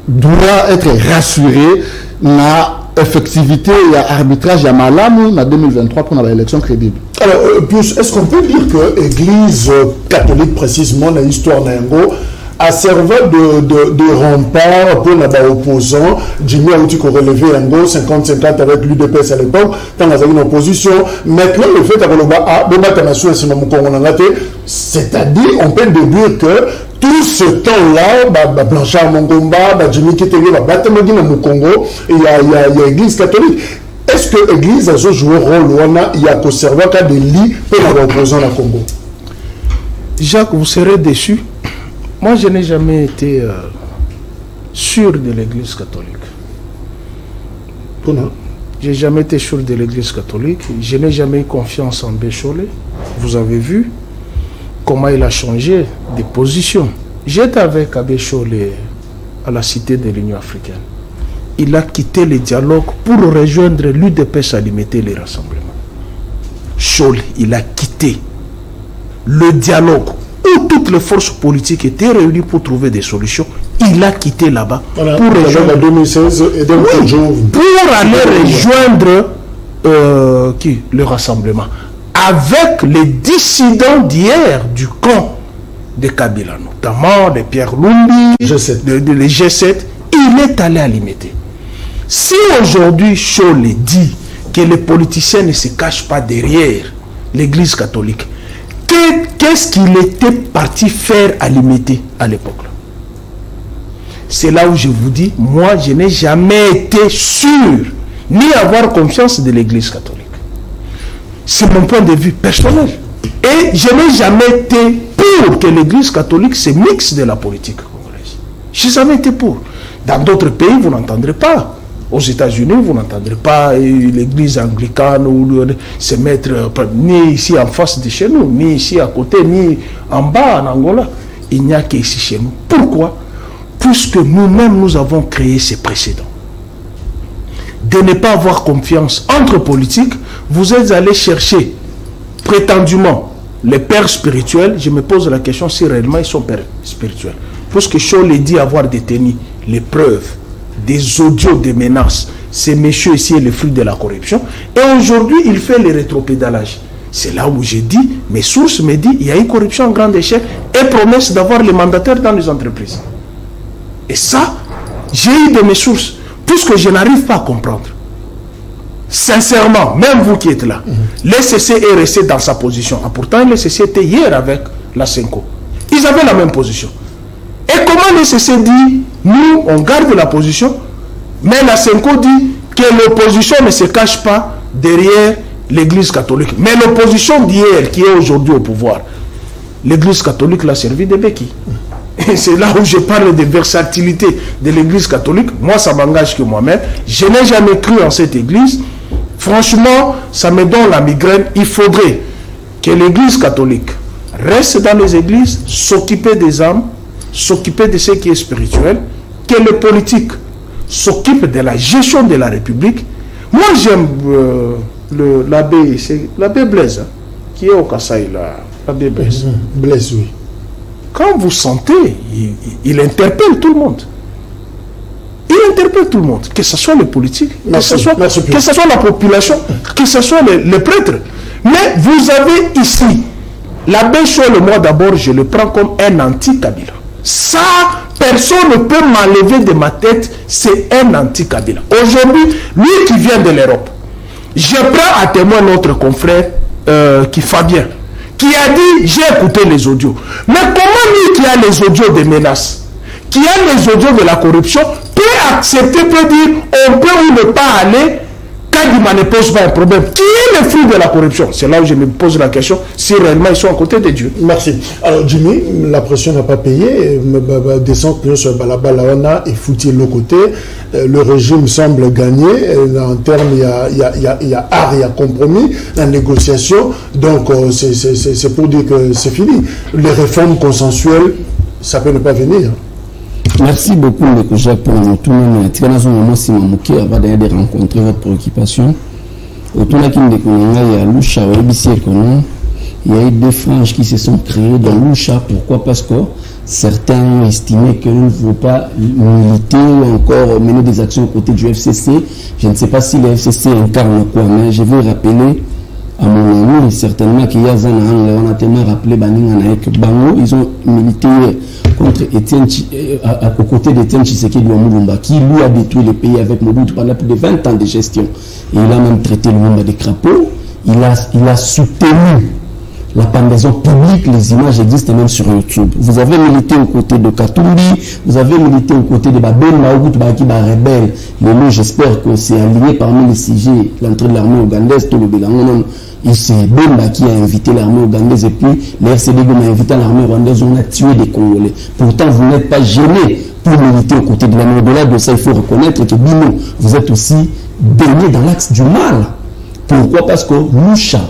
doit être rassuré na effectivité et arbitrage à Malamu en 2023 pour l'élection crédible. Alors, est-ce qu'on peut dire que l'Église catholique, précisément, dans l'histoire d'Ango, a servi de rempart pour les opposants? Jimmy a dit qu'on relevait Ango 50-50 avec l'UDPS à l'époque, quand il y avait une opposition. Maintenant, le fait c'est-à-dire, on peut déduire que tout ce temps-là, Blanchard Mongomba, Jimmy Kitenge, Batamagina Mukongo, il y a l'Église catholique. Est-ce que l'Église a joué un rôle où il y a conservé des lits pour les opposants au Congo? Jacques, vous serez déçu. Moi, je n'ai jamais été sûr de l'Église catholique. Pourquoi? Je n'ai jamais été sûr de l'Église catholique. Je n'ai jamais eu confiance en Bécholé. Vous avez vu comment il a changé de position. J'étais avec Bécholé à la Cité de l'Union africaine. Il a quitté le dialogue pour rejoindre l'UDPS à limiter les rassemblements. Cholé, il a quitté le dialogue où toutes les forces politiques étaient réunies pour trouver des solutions. Il a quitté là-bas pour rejoindre 2016 et pour aller rejoindre le rassemblement avec les dissidents d'hier du camp de Kabila, notamment de Pierre Lumbi, les G7. Il est allé à limiter. Si aujourd'hui Cholé dit que les politiciens ne se cachent pas derrière l'Église catholique, qu'est-ce qu'il était parti faire à limiter à l'époque? C'est là où je vous dis, moi je n'ai jamais été sûr ni avoir confiance de l'Église catholique. C'est mon point de vue personnel. Et je n'ai jamais été pour que l'Église catholique se mixe de la politique congolaise. Je n'ai jamais été pour. Dans d'autres pays, vous n'entendrez pas. Aux États-Unis, vous n'entendrez pas l'Église anglicane ou se mettre ni ici en face de chez nous, ni ici à côté, ni en bas en Angola. Il n'y a qu'ici chez nous. Pourquoi? Puisque nous-mêmes, nous avons créé ces précédents. De ne pas avoir confiance entre politiques, vous êtes allé chercher prétendument les pères spirituels. Je me pose la question si réellement ils sont pères spirituels. Puisque Cholé dit avoir détenu les preuves des audios, des menaces. Ces messieurs ici est le fruit de la corruption. Et aujourd'hui, il fait le rétropédalage. C'est là où j'ai dit, mes sources me disent, il y a une corruption en grande échelle et promesse d'avoir les mandataires dans les entreprises. Et ça, j'ai eu de mes sources, puisque je n'arrive pas à comprendre. Sincèrement, même vous qui êtes là, l'ECC est resté dans sa position. Ah, pourtant, l'ECC était hier avec la Senko. Ils avaient la même position. Et comment l'ECC dit, nous, on garde la position, mais la Senko dit que l'opposition ne se cache pas derrière l'Église catholique. Mais l'opposition d'hier, qui est aujourd'hui au pouvoir, l'Église catholique l'a servi de béquille. Et c'est là où je parle de versatilité de l'Église catholique. Moi, ça m'engage que moi-même. Je n'ai jamais cru en cette Église. Franchement, ça me donne la migraine. Il faudrait que l'Église catholique reste dans les églises, s'occuper des âmes, s'occuper de ce qui est spirituel, que les politiques s'occupent de la gestion de la République. Moi, j'aime l'abbé, c'est l'abbé Blaise, qui est au Kasaï, l'abbé Blaise. Blaise, oui. Quand vous sentez, il interpelle tout le monde. Il interpelle tout le monde, que ce soit les politiques, que ce soit la population, que ce soit les prêtres. Mais vous avez ici, l'abbé Cholé, moi d'abord, je le prends comme un anti-Kabila. Ça, personne ne peut m'enlever de ma tête, c'est un anti-Kabila. Aujourd'hui, lui qui vient de l'Europe, je prends à témoin notre confrère qui Fabien, qui a dit, j'ai écouté les audios. Mais comment lui qui a les audios des menaces, qui a les audios de la corruption, peut accepter, peut dire, on peut ou ne pas aller, Kadima ne pose pas un problème. Qui est le fruit de la corruption? C'est là où je me pose la question, si réellement ils sont à côté de Dieu. Merci. Alors Jimmy, la pression n'a pas payé. Descente sur Balabalawana et foutu de l'autre côté. Le régime semble gagner. En termes, il y a art, il y a compromis, la négociation. Donc c'est pour dire que c'est fini. Les réformes consensuelles, ça peut ne pas venir. Merci beaucoup, M. Jacques, pour tout le monde. Si avant de rencontrer votre préoccupation, autour de la il y a Loucha, il y a eu des franges qui se sont créées dans Loucha. Pourquoi? Parce que certains ont estimé qu'il ne faut pas militer ou encore mener des actions aux côtés du FCC. Je ne sais pas si le FCC incarne quoi, mais je veux rappeler à mon ami certainement qu'il y a on a tellement rappelé Bango, ils ont milité contre Étienne aux côtés d'Étienne Tshisekedi Lumumba, qui lui a détruit le pays avec Mobutu pendant plus de 20 ans de gestion. Et il a même traité Lumumba de crapaud. Il a soutenu la pendaison publique, les images existent même sur YouTube. Vous avez milité aux côtés de Katumbi, vous avez milité aux côtés de Babel Maogut Bakiba Rebelle. Mais moi, j'espère que c'est aligné parmi les sujets, l'entrée de l'armée ougandaise, tout le bilan. Et c'est Bemba qui a invité l'armée ougandaise et puis le RCD a invité l'armée rwandaise, on a tué des Congolais. Pourtant, vous n'êtes pas gêné pour militer aux côtés de l'armée. Au-delà de ça, il faut reconnaître que Bino, vous êtes aussi baigné dans l'axe du mal. Pourquoi? Parce que Loucha,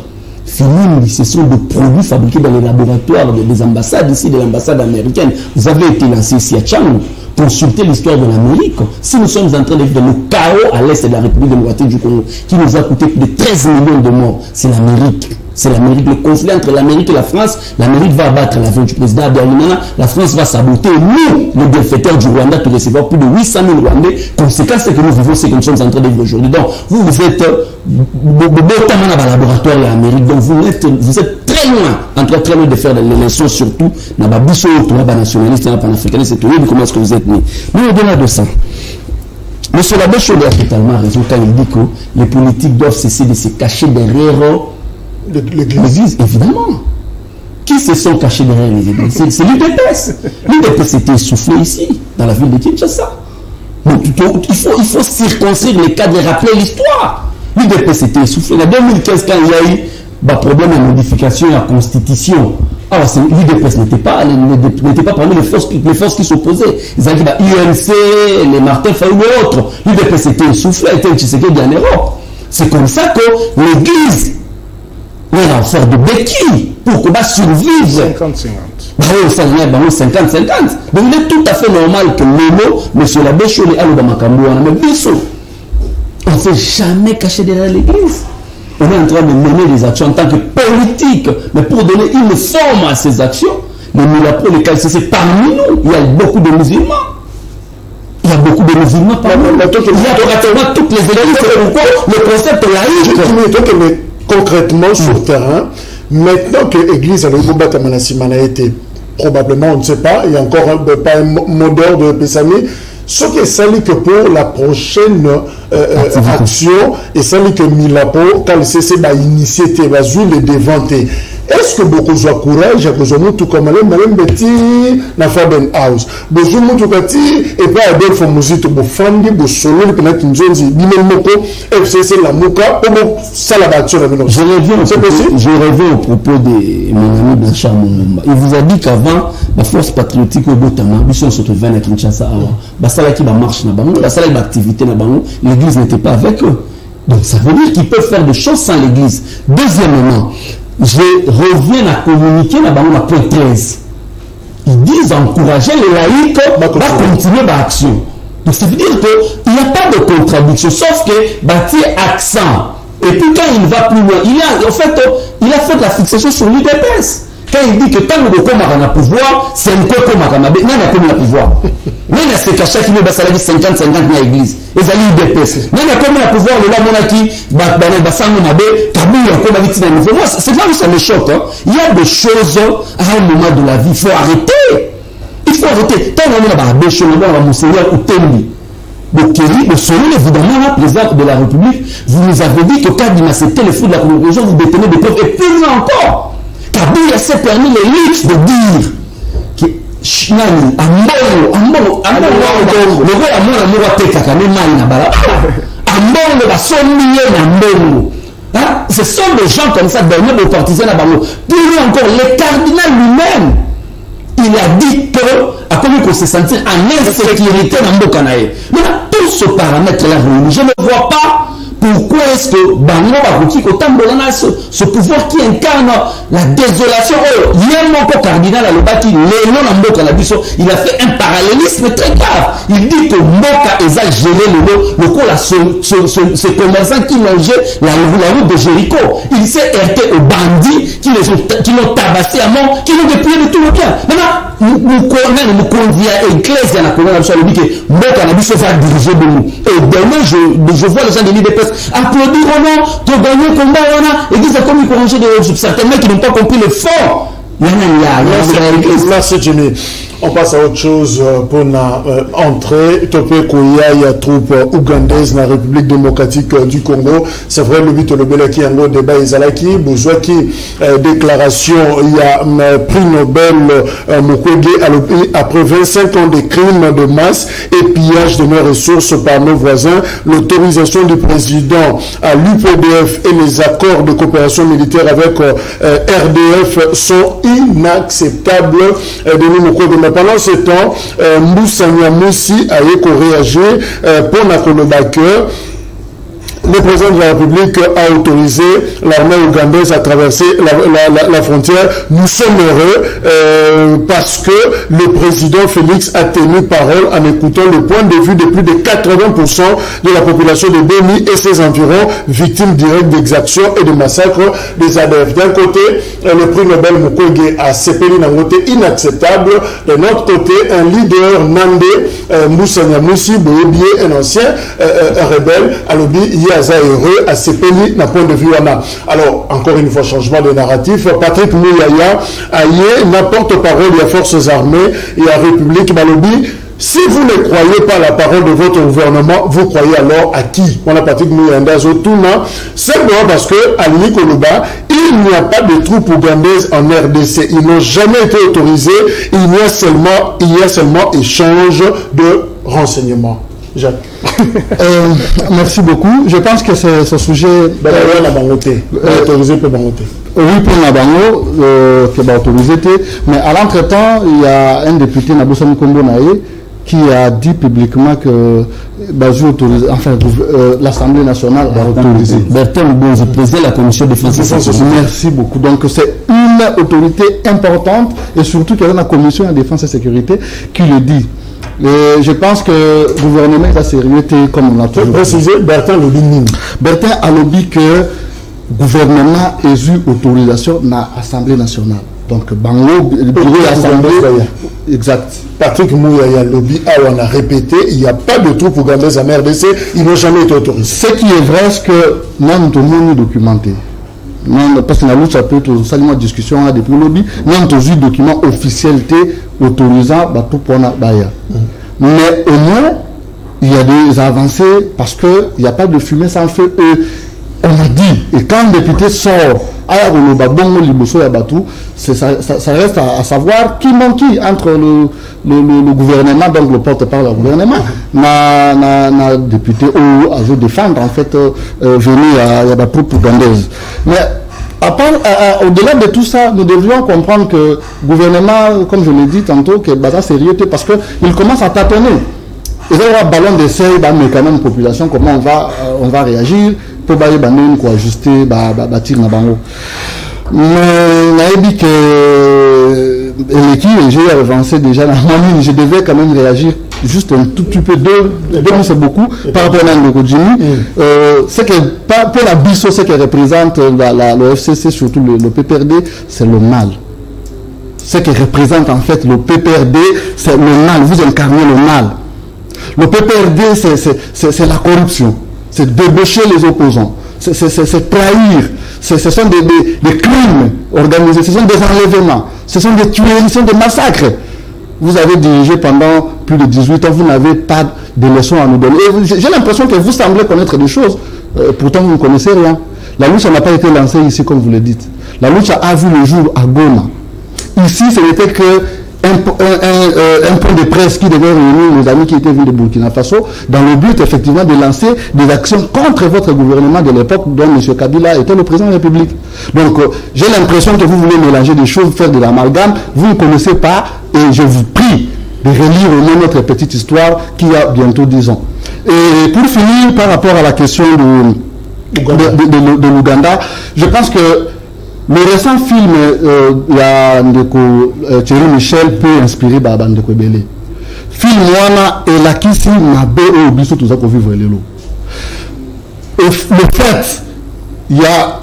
Filim, ce sont des produits fabriqués dans les laboratoires des ambassades ici, de l'ambassade américaine. Vous avez été lancé ici à Tchang. Consulter l'histoire de l'Amérique. Si nous sommes en train de vivre le chaos à l'est de la République démocratique du Congo, qui nous a coûté plus de 13 millions de morts, c'est l'Amérique. C'est l'Amérique. Le conflit entre l'Amérique et la France, l'Amérique va abattre l'avion du président Abiyarimana, la France va saboter. Nous, les bienfaiteurs du Rwanda, pour recevoir plus de 800 000 Rwandais. Conséquence, c'est que nous vivons ce que nous sommes en train de vivre aujourd'hui. Donc, vous êtes notamment dans le laboratoire de l'Amérique. Donc, vous êtes très loin, très loin de faire l'élection, surtout dans la biso, la nationaliste, la panafricaniste, c'est tout. Comment est-ce que vous êtes né? Mais au-delà de ça, M. Labèche a totalement raison quand il dit que les politiques doivent cesser de se cacher derrière l'Église, évidemment. Qui se sont cachés derrière les églises? C'est l'UDPS. L'UDPS était essoufflé ici, dans la ville de Kinshasa. Donc il faut circonscrire les cas de rappeler l'histoire. L'UDPS était essoufflé. En 2015, quand il y a eu problème de modification de la Constitution, alors l'UDPS n'était pas parmi les forces qui s'opposaient. Ils avaient dit UNC, les Martin Fayulu et autres. L'UDPS était essoufflé, était Tshisekedi en Europe. C'est comme ça que l'Église va faire de béquilles pour qu'on va survivre. 50-50. 50-50. Donc il est tout à fait normal que M. Labèche et Alou Bamakambo, on ne s'est jamais caché derrière l'Église. On est en train de mener des actions en tant que politique, mais pour donner une forme à ces actions, les Milapro, les KCC, parmi nous, il y a beaucoup de musulmans. Il y a beaucoup de musulmans parmi nous. Il y a pratiquement toutes les églises. C'est pourquoi le concept laïque. Concrètement, sur le terrain, maintenant que l'église à l'Oubata Manasimana a été, probablement, on ne sait pas, il y a encore pas un mot d'ordre de Pessami, ce qui est sali que pour la prochaine action, et sali que Milapo, quand le CC va initier, va les déventer. Est-ce que beaucoup de courage, à cause de tout comme Madame Betty, na Faben House, besoin de tout et pas à d'autres formes de famille, de solo, de pénètre une zone, d'immémoko, FCC, la Mouka, ou ça la batture. Je reviens au propos de mon ami Blanchard Moumba. Il vous a dit qu'avant, la force patriotique au Botama, ils sont se trouvaient à Kinshasa, la salle qui va marcher, la salle d'activité, l'église n'était pas avec eux. Donc ça veut dire qu'ils peuvent faire des choses sans l'église. Deuxièmement, je reviens à communiquer dans le point 13. Ils disent encourager les laïcs à continuer l'action. Donc ça veut dire qu'il n'y a pas de contradiction, sauf que bâtir accent. Et puis quand il va plus loin, il a fait la fixation sur l'UDPS. Quand il dit que tant que le a un pouvoir, c'est un peu comme un pouvoir. Même si c'est qui veut 50-50 dans l'église. Ils allaient l'UDPS. Même comme un pouvoir, le là, monaki, c'est là où ça me choque. Il y a des choses à un moment de la vie. Il faut arrêter. Tant qu'on a des choses, on va Monseigneur Outembi. Donc, le selon évidemment la présidente de la République, vous nous avez dit que quand il c'était le fou de la congrégation, vous détenez des preuves. Et plus encore, Kabila s'est permis les luttes de dire que le roi Amour a Tekaka, mais mal n'a pas. Nambongo, Basombiye, Nambongo. Hein? Ce sont des gens comme ça, dernier des partisans à Bango. Puis encore, le cardinal lui-même, il a dit que, à comment qu'on se sentit en insécurité dans Mbokanae. Maintenant, tout ce paramètre-là, je ne vois pas pourquoi est-ce que Bango Bakuki, ce pouvoir qui incarne la désolation, il y a un cardinal à l'Obaki, il a fait un parallélisme très grave. Il dit que Mboka Eza géré le coup, ce commerçant qui longeait la route de Jéricho. Il s'est heurté aux bandits qui l'ont tabassé à mort, qui l'ont dépouillé de tout le bien. Maintenant, nous conduisons à l'église, à la colonne, que Mboka Nabiso va diriger de nous. Et demain, je vois les gens de l'IDPS applaudir au nom, tu as gagné le combat, et disent comme ils corrigent certainement qui n'ont pas compris le fond. Merci Jimmy. On passe à autre chose pour entrer. Topé Koya, il y a troupe ougandaise dans la République démocratique du Congo. C'est vrai, le but de l'Obélé qui est un débat Izalaki. Bouzouaki, déclaration, il y a prix Nobel Mukwege après 25 ans de crimes de masse et pillage de nos ressources par nos voisins. L'autorisation du président à l'UPDF et les accords de coopération militaire avec RDF sont inacceptables. Pendant ce temps, Moussa Niamoussi a réagi pour Nakolobaker. Le président de la République a autorisé l'armée ougandaise à traverser la frontière. Nous sommes heureux parce que le président Félix a tenu parole en écoutant le point de vue de plus de 80% de la population de Beni et ses environs, victimes directes d'exactions et de massacres des ADF. D'un côté, le prix Nobel Mukwege a CPI Nangote inacceptable. De notre côté, un leader Nandé Moussa Niamoussi, Boyebie, un ancien rebelle, à l'objet heureux à ces pays d'un point de vue Wana. Alors, encore une fois, changement de narratif. Patrick Mouyaya, Aïe, n'importe parole, il y a forces armées, il y a République Malobi. Si vous ne croyez pas la parole de votre gouvernement, vous croyez alors à qui? On a Patrick Mouyaya Zotuna. C'est bon parce que à Nikoloba, il n'y a pas de troupes ougandaises en RDC. Ils n'ont jamais été autorisés. Il y a seulement échange de renseignements. Jacques. Merci beaucoup. Je pense que ce sujet. Autorisé pour Bangoté. Oui, pour Nabango, qui va autoriser. Mais à l'entretemps, il y a un député, Naboussami Kombo Naé, qui a dit publiquement que l'Assemblée nationale a autorisé. Bertrand Bonzi, président de la Commission de défense et sécurité. Merci beaucoup. Donc, c'est une autorité importante et surtout qu'il y a la Commission de défense et sécurité qui le dit. Je pense que le gouvernement est sérieux, comme on a toujours précisé. Bertrand a lobby que le gouvernement a eu autorisation dans l'Assemblée nationale. Donc, Bango, le bureau de l'Assemblée. Exact. Patrick Mouyaya lobby on a répété, il n'y a pas de troupes ougandaises en RDC, ils n'ont jamais été autorisés. Ce qui est vrai, c'est que nous avons documenté. Parce que la lutte, ça peut être seulement discussion depuis le lobby. Nous avons un document officiel autorisant tout pour Baya. Mais au moins, il y a des avancées parce qu'il n'y a pas de fumée sans feu. On a dit, et quand le député sort, ça reste à savoir qui manque qui entre le gouvernement, donc le porte-parole du gouvernement, le député ou à défendre en fait venir à la troupe ougandaise. Mais au-delà de tout ça, nous devrions comprendre que le gouvernement, comme je l'ai dit tantôt, que c'est sérieux parce qu'il commence à tâtonner. Il y a un ballon d'essai dans le mécanisme de population, comment on va réagir pour ajuster, bâtir na bango. Mais dit que l'équipe, j'ai avancé déjà dans ma ligne, je devais quand même réagir juste un tout petit peu, deux c'est beaucoup, par rapport à Ndoko Jimmy. C'est que pour la BISO, ce qui représente le FCC, surtout le PPRD, c'est le mal. Ce qui représente en fait le PPRD, c'est le mal, vous incarnez le mal. Le PPRD, c'est la corruption, c'est débaucher les opposants, c'est trahir, ce sont des crimes organisés, ce sont des enlèvements, ce sont des tueries, ce sont des massacres. Vous avez dirigé pendant plus de 18 ans, vous n'avez pas de leçons à nous donner. J'ai l'impression que vous semblez connaître des choses, pourtant vous ne connaissez rien. La lutte n'a pas été lancée ici comme vous le dites. La lutte a vu le jour à Goma. Ici, ce n'était que un point de presse qui devait réunir nos amis qui étaient venus de Burkina Faso dans le but effectivement de lancer des actions contre votre gouvernement de l'époque dont M. Kabila était le président de la République. Donc j'ai l'impression que vous voulez mélanger des choses, faire de l'amalgame, vous ne connaissez pas et je vous prie de relire au moins notre petite histoire qui a bientôt 10 ans. Et pour finir par rapport à la question de l'Ouganda, je pense que le récent film, Thierry Michel peut inspirer Babandeko Belé. Film wana et la kisi mabe au biso tout ça qu'on vivre lelo. Et le fait, il y a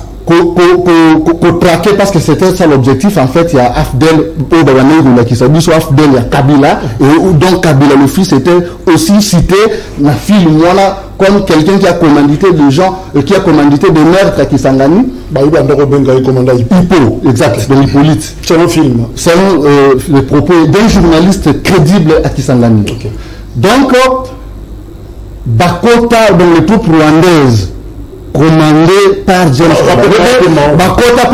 traqué parce que c'était ça l'objectif. En fait, il y a Afdel au Babanengo qui s'est dit sur Afdel, il y a Kabila et donc Kabila le fils était aussi cité la film wana comme quelqu'un qui a commandité des gens, qui a commandité des meurtres à Kisangani. Hippo, exact, de Hippolyte. C'est un film. Selon les propos d'un journaliste crédible à Kisangani. Okay. Donc, Bakota, dans les troupes rwandaises, commandées par James Bakota,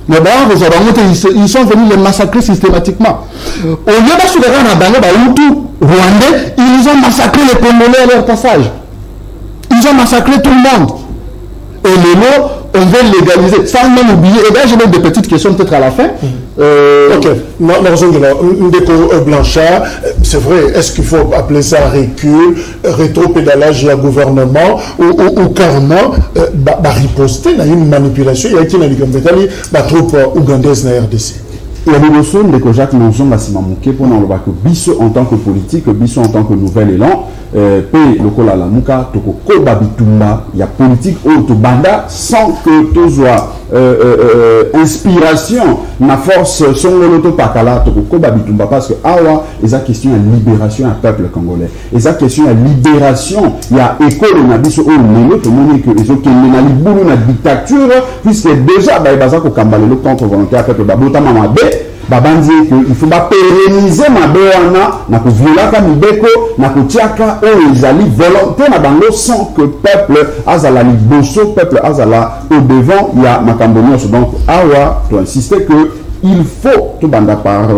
mais ils sont venus les massacrer systématiquement. Au lieu de se faire un rwandais, ils ont massacré les Congolais à leur passage. Ils ont massacré tout le monde. Et les mots, on veut légaliser, sans même oublier. Et là, j'ai même des petites questions peut-être à la fin. Ok, Blanchard, c'est vrai, est-ce qu'il faut appeler ça recul, rétro-pédalage du gouvernement ou carrément riposter à une manipulation? Il y a qui n'a dit que troupe ougandaise na RDC. Il y a des notions de Jacques Monson Massimamuke pour nous que Bisso en tant que politique, Bisso en tant que nouvel élan, P lokola la muka toko koba bitumba, il y a politique autobanda sans que tout soit inspiration, na force son loto pakala toko koba bitumba parce que awa ils a question de libération à peuple congolais, ils a question de libération, il y a école na biso au lelo tout le monde que ils ont qu'il na libulu na dictature puisque déjà ba baza ko kambale le contre volontaire peuple babota mamabe babanzi il faut pérenniser mabéana na ko violaka mibeko na ko tiaka o ezali volonté na bango sans que peuple azala liboso peuple azala au devant il y a makambonyo donc awa to insister que il faut tout banda par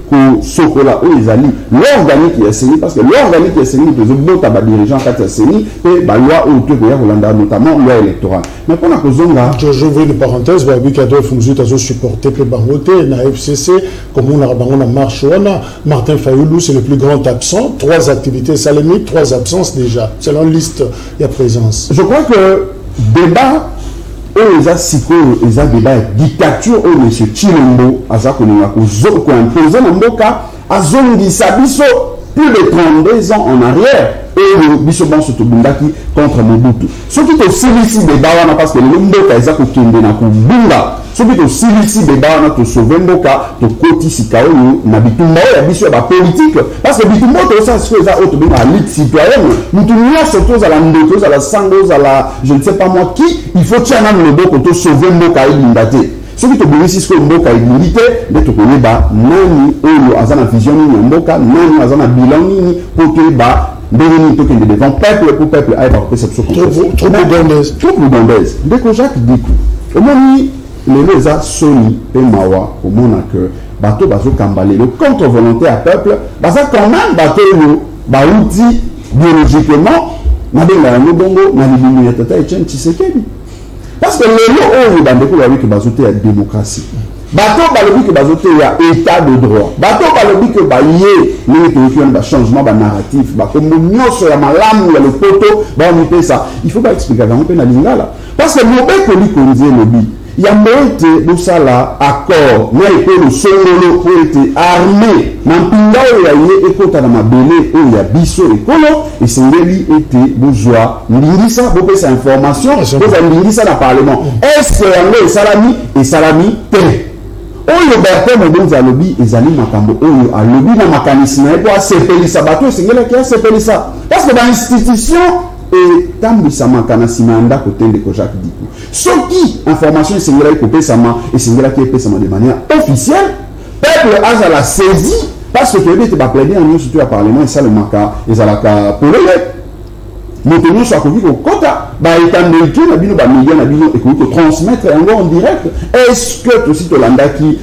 que sokola o ezali l'organique qui est saisi parce que l'organique qui est saisi peut bota ba dirigeant quand est saisi et ba loi au tout ya Hollanda notamment loi électorale mais pour la kozonga je veux une parenthèse ba bi kadou fonzu tazo supporter pe bangote na FCC comme on a bango na marche wana Martin Fayulu c'est le plus grand absent 3 activités ça limite 3 absences déjà selon liste il y a présence je crois que débat ils ont débat dictature où M. Chilombo a imposé Mboka a Sabiso plus de 32 ans en arrière et le Bissoban Sotobundaki contre Mobutu. Ce qui est aussi ici débat parce que le Mboka est à Bunga. Ce qui est aussi ici débat to sauver Mboka to koti sikao na bitumba ya biso ba politique parce que bitumba to ça ce que ça auto bien la lutte citoyenne nous tournons surtout à la ndoto à la sango à la je ne sais pas moi qui il faut tiana le boko to sauver Mboka ilindate ce qui te dit ici ce que Mboka ilindité de to connaître ba nani oyo azana vision ni Mboka nani azana bilan ni pour que ba ndeni to kende devant peuple pour peuple aille par perception trop bondaise dès que Jacques dit au moins les a soni et mawa au monde que bateau bazo kambale le contre volonté à peuple baza quand même bateau yo baouti biologiquement na benga no bongo na libimu ya tata Etienne Tshisekedi parce que les lots bandeko ba que bazo te ya démocratie bateau balobi que bazo te ya état de droit bateau balobi que ba yé ni to fi ba changement ba narratif ba comme nyoso ya malamu ya le poto ba on fait ça il faut pas expliquer avant pe na lingala parce que mo be ko li konzie lobi il y a monté pour ça là accord mais il le solo pour être armé nampinga ya yé ekota na mabele o ya biso ekolo et sengeli était bourgeois ndingisa bo pesa information bo za ndingisa na parlement est-ce que yango et salami te oyo Bertrand Mobenza lobi ezali makambo oyo alobi na makanisi na po asepelisa bato sengela ki asepelisa parce que dans l'institution et tambisa makana simanda côté de Jacques Dikou soki information sengela ikopé sama et sengela ki epé sama de manière officielle peuple a la saisie parce que tu es plaider en surtout à parlement et ça le maka ezalaka pour le nous tenons soit convié au quota étendue na bino ba média na bino et que transmettre en direct. Est-ce que tout si Tolanda qui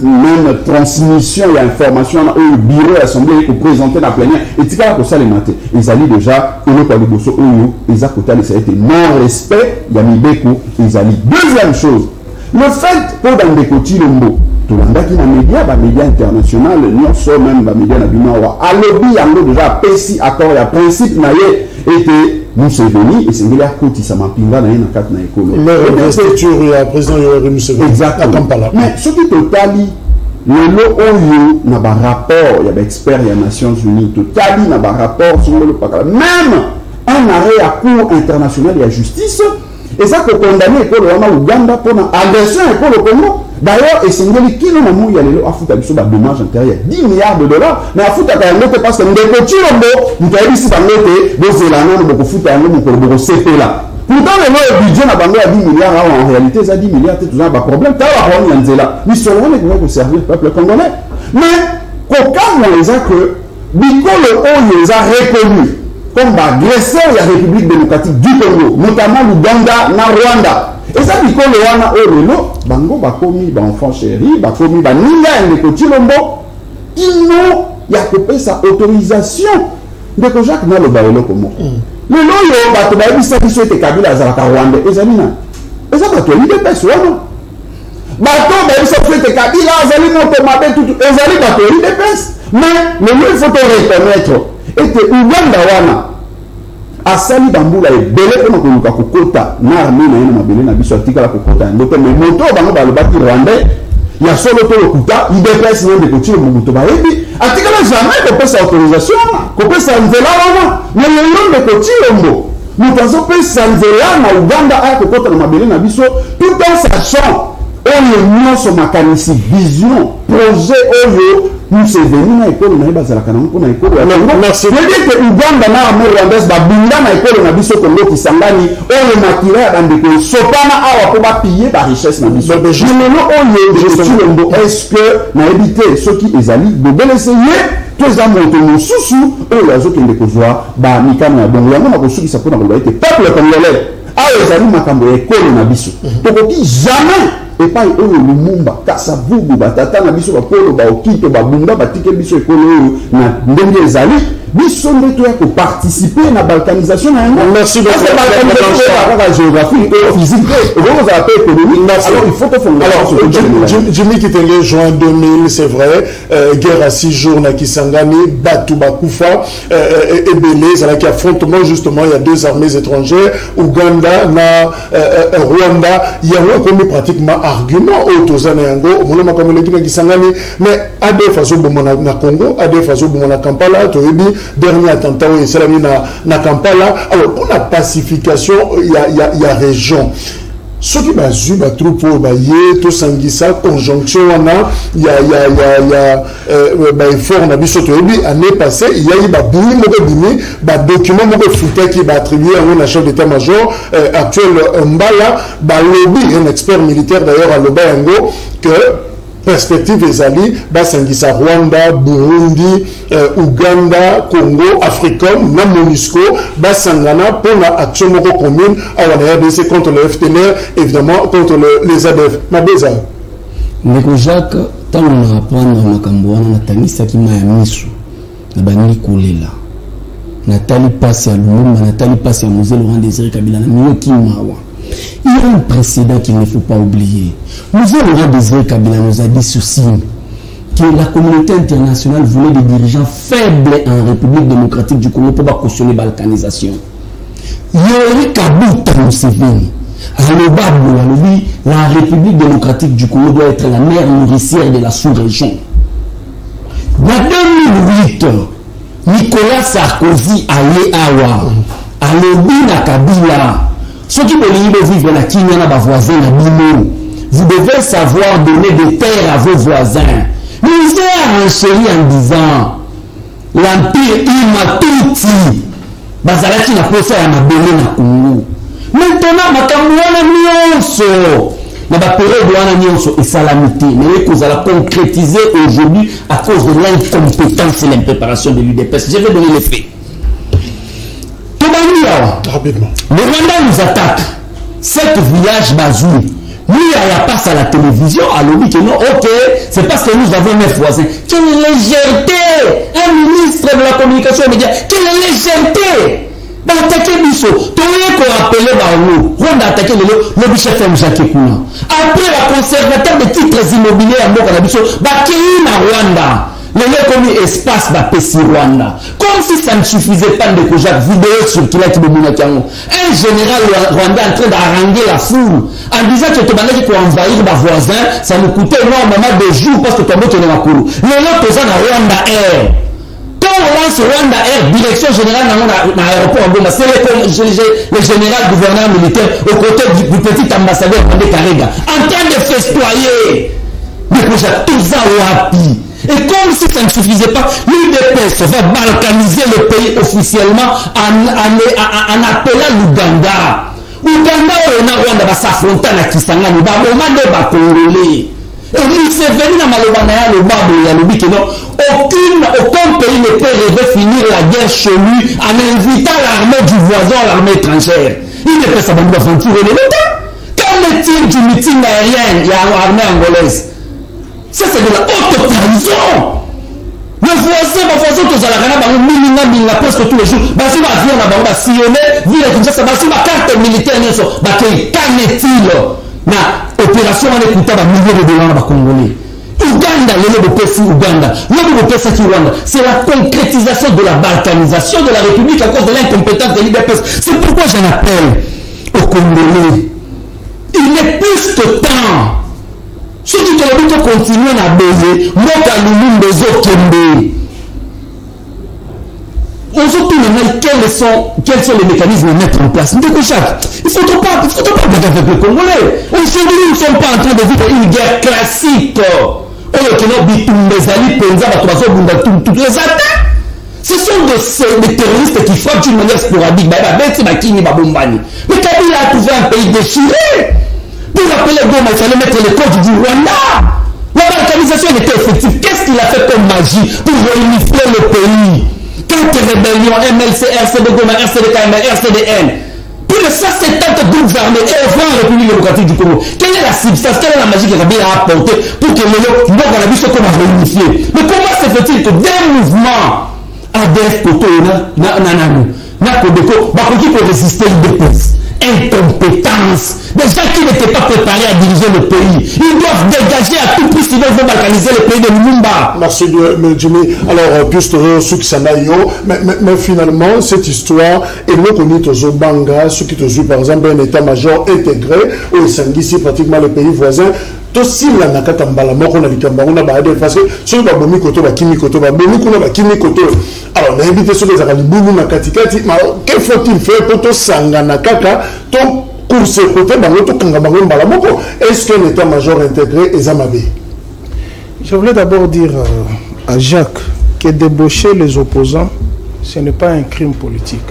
même transmission et information au bureau assemblée pour présenter la plénière et tika ko ça les matin ils allaient déjà le kwa liboso oyo ils a kota ça a été non respect ya mibeko ils allaient. Deuxième chose, le fait pour dans des côtés lombo Tolanda qui na média ba média international non so même ba média na binawa a lobby yango déjà pesi accord ya principe na ye était Museveni et c'est là côté ça m'a pinga na na kat na école le structure ya président Yoweri Museveni exactement. Mais ce qui totali le oyo na ba rapport ya ba expert ya Nations Unies totali na ba rapport sur le pakala même un arrêt à cour international de justice et ça que condamné école wana Uganda pour agression école au Congo. D'ailleurs, et c'est une qui nous a mouillé à foutre avec des dommages intérieurs 10 milliards de dollars, mais à foutre à un parce que nous avons nous avons ici dans l'autre, nous avons beaucoup foutre à nous pour le CP là. Pourtant, le budget n'a pas 10 milliards, en réalité, ça 10 milliards, c'est toujours un problème. Tu as un problème, nous sommes pour servir le peuple congolais. Mais, qu'aucun on les a que, Bicole on les a reconnus comme agresseurs de la République démocratique du Congo, notamment l'Ouganda, na Rwanda. Et ça, Bicole wana orelo, bango bakomi, enfant chéri, bakomi, ninga et les Chilombo, ils n'ont, il y a coupé sa autorisation de que Jacques n'a le bailo comme le loyo, bato babi sa biso ete Kabila azalaka Rwanda, ezalina. Eza bato l'idée wana. Bato babi sa ete Kabila azali moto mabe tout, ezali bato l'idée pes. Mais le lieu il faut reconnaître ete Uganda wana asali bambula ebele pona koluka kokota na armée na yena mabele na biso atikala kokota ndoto mais moto bango balobaki Rwandais ya solo to lokuta IDPS non de kotiro muto baebi atikala jamais kopesa autorisation kopesa nzela wana mais le nom de kotiro mbo mutazo pesa nzela na Uganda a kokota na mabele na biso tout en sachant oyo nyonso makanisi vision projet oyo Museveni na école na bazalaka na mpona école ya Congo. Merci. Mais que Uganda na armée rwandaise babunda na école na biso Congo kisangani oyo makira ya bandeko sopana awa po ba piller ba richesse na biso. Je me lo oyo est-ce que na éviter ceux qui ezali de bien essayer tous à monter mon sous oyo azokende kozwa ba mikano ya bongo yango na kosukisa pona ko ba ete peuple congolais ayo ezali makambo ya école na biso. Tokoki jamais et pas oyo lumumba kasa bubu batata na biso bakolo ba okito babunda batike biso ekolo na ndenge ezali biso ndeto ya ko participer na balkanisation na yango. Merci beaucoup la géographie et physique et vous avez économique. Alors il faut que alors Jimmy Kitenge juin 2000 c'est vrai guerre à 6 jours na Kisangani batu bakufa et belé ça qui affrontement justement il y a deux armées étrangères Ouganda na Rwanda il y a comme pratiquement argument autour na yango on a comme le Kisangani mais à des façons bon na Congo à des façons bon na Kampala to ebi dernier attentat où c'est na Kampala. Alors pour la pacification il y a région ce qui m'a vu ma troupe au baillé tout sangisa conjonction il y a fort on a vu surtout année passée il y a eu ba document mo fouté qui va attribuer à un chef d'état-major actuel Mbala lobby un expert militaire d'ailleurs à Lobayango que perspective ezali basangisa Rwanda, Burundi, Uganda, Congo, Africom, na MONUSCO, basangana pour la action commune à la RDC contre le FDLR, évidemment contre les ADF. Mabeza. Ndeko Jacques, tant on apprendre makambo wana natanisa ki mayamisu na bani kolela. Natali passe à Lumumba, Natali passe à Moselle Laurent Désiré Kabila na miyoki mawa. Il y a un précédent qu'il ne faut pas oublier. Nous avons Désiré Kabila nous a dit ceci, que la communauté internationale voulait des dirigeants faibles en République démocratique du Congo pour cautionner la balkanisation. Yoweri Kaguta Museveni, la République démocratique du Congo doit être la mère nourricière de la sous-région. En 2008, Nicolas Sarkozy allait à Lobi na Kabila. Ceux qui veulent vivre la Kenya na voisins na Bino, vous devez savoir donner des terres à vos voisins. Mais ils ont renchéri en disant l'empire Imatuti bazalaki na posa ya mabele na Congo. Maintenant makambo wana nyonso na ba période wana nyonso esalamité mais que ça la concrétiser aujourd'hui à cause de l'incompétence et l'impréparation de l'UDPS. Je vais donner les faits. Tobani Alors, Rapidement. le Rwanda nous attaque. Cet village Bazou, lui, il n'y a pas ça à la télévision, à l'objet que non, ok, c'est parce que nous avons 9 voisins. Quelle légèreté! Un ministre de la communication média, quelle légèreté! D'attaquer Bisso, tu as appelé Baoulou, Rwanda a attaqué le chef M. Jacques Kouna. Après, la conservateur de titres immobiliers à Moka Bisso, Bakei na Rwanda. Le comme espace d'Apessi Rwanda. Comme si ça ne suffisait pas de Kojak, vidéo sur Kilaki de Mounakiango. Un général rwandais en train d'haranguer la foule en disant que tu m'as dit pour envahir ma voisin, ça nous coûtait énormément de jours parce que tu as beau ma cour. Le pesant à Rwanda Air. Quand on lance Rwanda Air, direction générale dans l'aéroport en Goma, c'est le général gouverneur militaire aux côtés du petit ambassadeur Rwandais Karega, en train de festoyer. Mais Kojak, tout ça wapi. Et comme si ça ne suffisait pas, l'UDPS va balkaniser le pays officiellement en appelant l'Ouganda. Ouganda ou Rwanda va s'affronter à Kisangani, va moment de Congolais. Et il s'est venu dans Malobana, le Babou, il a dit que non, aucun pays ne peut rêver finir la guerre chez lui en invitant l'armée du voisin à l'armée étrangère. Il ne peut pas s'aventurer les l'État. Quand est-il du meeting aérien, il y a l'armée angolaise. Ça, c'est de la haute trahison. Le voisin, mon voisin, tous à la Rana, Mila, presque tous les jours. Basi va avion là, va sillonner, ville de Kinshasa, basi va carte militaire, qu'en est-il? Na opération, on écoute à milliers de dollars à Congolais. Ouganda, le Bopessi Ouganda, le Bopessi Rwanda, c'est la concrétisation de la balkanisation de la République à cause de l'incompétence de l'IDPS. C'est pourquoi j'en appelle aux Congolais. Il est plus que temps. Ceux qui continuent à baiser, moi, on se tourne quels sont les mécanismes à mettre en place. Il ne faut pas baiser avec les Congolais. Aujourd'hui, nous ne sommes pas en train de vivre une guerre classique. Ce sont des terroristes qui frappent d'une manière sporadique. Mais Kabila a trouvé un pays déchiré. Pour appeler Goma, il fallait mettre le code du Rwanda. La balkanisation était effective. Qu'est-ce qu'il a fait comme magie pour réunifier le pays? Quelques rébellions, MLC, RCD Goma, RCD KML, RCDN. Plus de 170 groupes armés et 20 République démocratique du Congo. Quelle est la substance, quelle est la magie que Kabila a apportée pour que le Goma soit comme réunifié? Mais comment se fait-il que des mouvements ADF, Koto, Nakodeko, qui peut résister l'IDPS? Incompétence. Des gens qui n'étaient pas préparés à diriger le pays. Ils doivent dégager à tout prix, sinon ils vont balkaniser le pays de Lumumba. Merci, Jimmy. Alors, juste mais finalement, cette histoire, et nous connaissons Banga, ceux qui te jouent par exemple un état-major intégré, où ils pratiquement les pays voisins. Tosi la nakata mbala moko na litamba on a baade parce que ceux qui bomi koto ba kimi koto ba bomi kuna ba kimi koto. Alors na invité ceux qui zakali bulu na katikati ma que faut-il faire pour to sangana kaka to course côté ba to kanga ba mbala moko. Est-ce que l'état-major intégré est Zamabe? Je voulais d'abord dire à Jacques que débaucher les opposants, ce n'est pas un crime politique.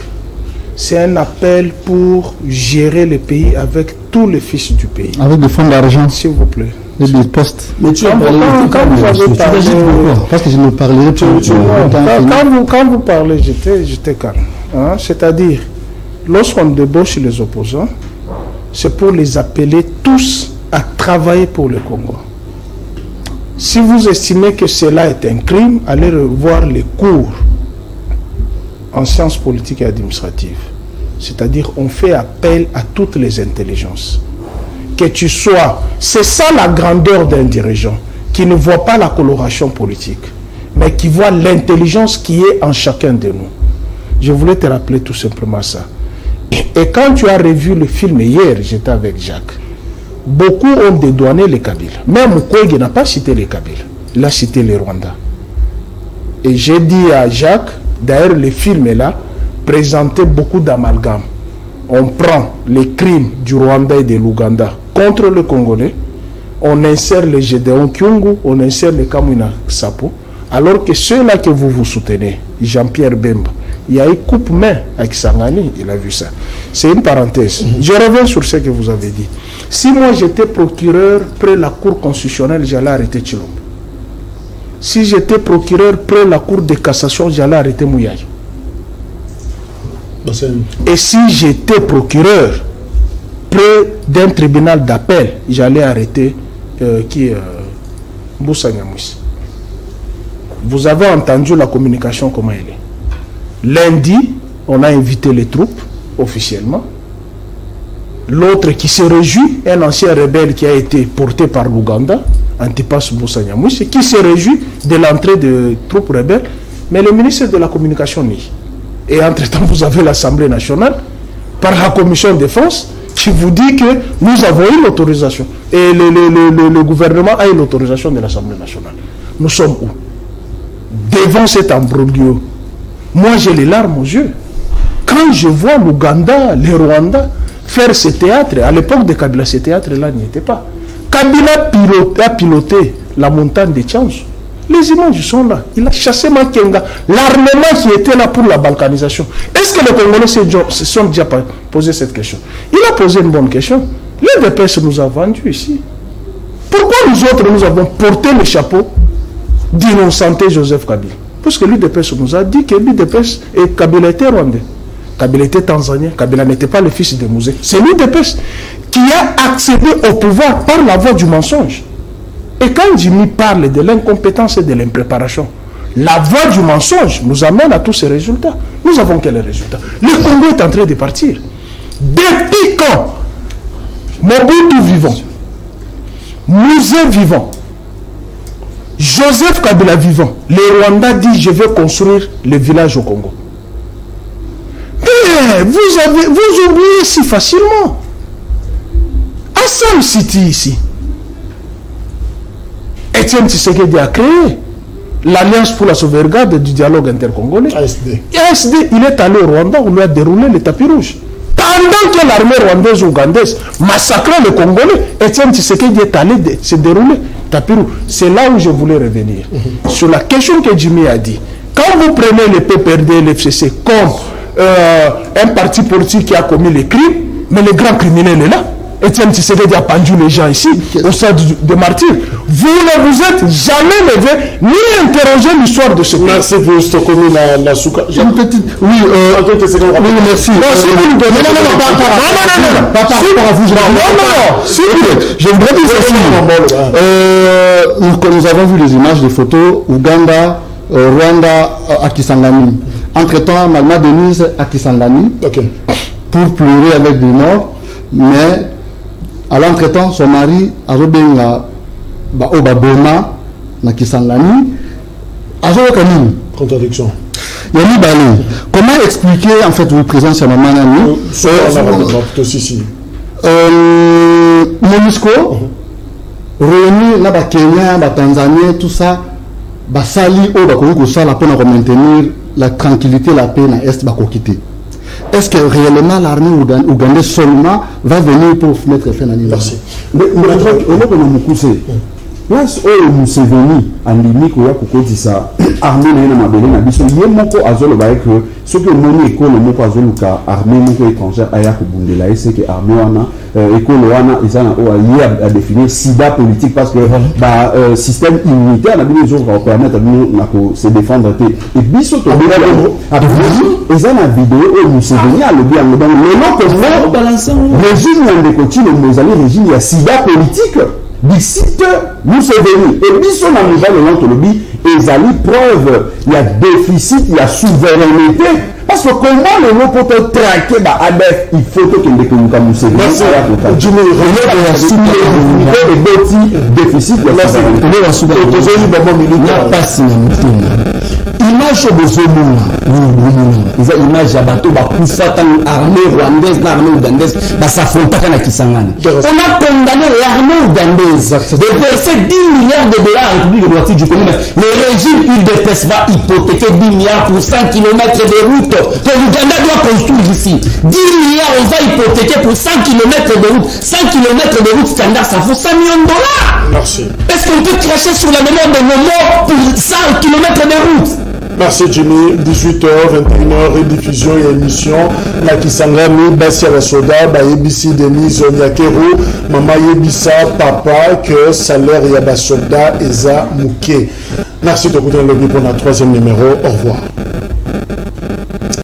C'est un appel pour gérer le pays avec tous les fils du pays. Avec des fonds d'argent. S'il vous plaît. Et des postes. Mais tu as parlé vous avez parlé... Parce que je ne parlerai plus. Quand vous parlez, j'étais calme. Hein? C'est-à-dire, lorsqu'on débauche les opposants, c'est pour les appeler tous à travailler pour le Congo. Si vous estimez que cela est un crime, allez revoir les cours en sciences politiques et administratives. C'est-à-dire, on fait appel à toutes les intelligences. Que tu sois... C'est ça la grandeur d'un dirigeant, qui ne voit pas la coloration politique, mais qui voit l'intelligence qui est en chacun de nous. Je voulais te rappeler tout simplement ça. Et quand tu as revu le film hier, j'étais avec Jacques, beaucoup ont dédouané les Kabyles. Même Mukwege n'a pas cité les Kabyles, il a cité les Rwandais. Et j'ai dit à Jacques, d'ailleurs, le film est là, présentait beaucoup d'amalgames. On prend les crimes du Rwanda et de l'Ouganda contre le Congolais, on insère les Gédéon Kyungu, on insère les Kamwina Sapo, alors que ceux-là que vous soutenez, Jean-Pierre Bemba, il y a eu coupe-main avec Sangani, il a vu ça. C'est une parenthèse. Je reviens sur ce que vous avez dit. Si moi j'étais procureur près la Cour constitutionnelle, j'allais arrêter Tshilombo. Si j'étais procureur près la Cour de cassation, j'allais arrêter Mouyaï. Et si j'étais procureur près d'un tribunal d'appel, j'allais arrêter Moussa Nyamwisi. Vous avez entendu la communication, comment elle est. Lundi, on a invité les troupes officiellement. L'autre qui se réjouit, un ancien rebelle qui a été porté par l'Ouganda, Antipas Moussa Nyamwisi, qui se réjouit de l'entrée des troupes rebelles, mais le ministre de la Communication nie. Et entre-temps, vous avez l'Assemblée nationale, par la Commission de défense, qui vous dit que nous avons eu l'autorisation. Et le gouvernement a eu l'autorisation de l'Assemblée nationale. Nous sommes où? Devant cet imbroglio, moi j'ai les larmes aux yeux. Quand je vois l'Ouganda, le Rwanda faire ce théâtre, à l'époque de Kabila, ce théâtre-là n'y était pas. Kabila a piloté la montagne de Tchanzu. Les images sont là. Il a chassé Makenga, l'armement qui était là pour la balkanisation. Est-ce que les Congolais se sont déjà posé cette question? Il a posé une bonne question. L'UDPS nous a vendu ici. Pourquoi nous autres, nous avons porté le chapeau d'innocenté Joseph Kabila? Parce que l'UDPS nous a dit que l'UDPS et Kabila était rwandais. Kabila était tanzanien. Kabila n'était pas le fils de Mouzé. C'est l'UDPS qui a accédé au pouvoir par la voie du mensonge. Et quand Jimmy parle de l'incompétence et de l'impréparation, la voie du mensonge nous amène à tous ces résultats. Nous avons quels résultats? Le Congo est en train de partir. Depuis quand Mobutu vivant, Mouzé vivant, Joseph Kabila vivant, le Rwanda dit je vais construire le village au Congo. Mais vous oubliez si facilement. Assam City ici, Étienne Tshisekedi a créé l'Alliance pour la sauvegarde du dialogue intercongolais. ASD, il est allé au Rwanda, on lui a déroulé le tapis rouge. Pendant que l'armée rwandaise ou ougandaise massacrait le Congolais, Étienne Tshisekedi est allé se dérouler le tapis rouge. C'est là où je voulais revenir. Sur la question que Jimmy a dit. Quand vous prenez le PPRD et l'FCC comme un parti politique qui a commis les crimes, mais le grand criminel est là. Étienne Tshisekedi a pendu les gens ici, au stade de martyrs. Vous ne vous êtes jamais levé ni interrogé l'histoire de ce pays. Merci pour ce qu'on a la souka. J'ai une petite. Oui, merci. Non, si vous nous donnez. Je voudrais dire ceci. Nous avons vu les images, des photos, Ouganda, Rwanda à Kisangani. Entre-temps, Magma Denise à Kisangani, pour pleurer avec des morts, mais à l'entretemps, son mari a rebenga Obaboma na Kisangani. Contradiction. Yoni Balé, comment expliquer en fait votre présence à Maman Nani? MONUSCO, réuni na Kenya, Tanzanie, tout ça, Basali au Bakongo Sala pour maintenir la tranquillité, la paix na Est Bakokité. Est-ce que réellement l'armée ougandaise seulement va venir pour mettre fin à l'île? Merci. Mais place où Museveni en limite où il y a armée na mabele na biso ye moko azolo ba que ce que moni école moko azolo ka armée moko étrangère aya ko bundela c'est que armée wana école wana izana o a définir sida politique parce que ba système immunitaire na biso va permettre na ko se défendre et biso to izana vidéo où Museveni a le bien dans le nom que régime de continue nous allons régime il y a sida politique. D'ici Museveni et biso na nouvelle lente lobby ezali preuve il y a déficit il y a souveraineté parce que comment le mot pour te traquer bah ADF il faut que le découvre Museveni Jimmy déficit il y a pas image de image ya bato bakufa tant armée rwandaise na armée ougandaise s'affronter na Kisangani. On a condamné l'armée ougandaise de verser 10 milliards de dollars à la République démocratique du Congo. Le régime UDPS va hypothéquer 10 milliards pour 100 km de route que l'Ouganda doit construire ici. 10 milliards on va hypothéquer pour 100 km de route. 100 km de route standard ça vaut 100 millions de dollars. Merci. Est-ce qu'on peut cracher sur la mémoire de nos morts pour 100 km de route? Merci Jimmy, 18h, 21h, rediffusion et émission. La Kisangani, Bassia Soda, Bayebisi Denise Onyakero, Mama Yebisa, Papa, que salaire Yabasoda, Eza Mouké. Merci de vous donner le pour notre troisième numéro. Au revoir.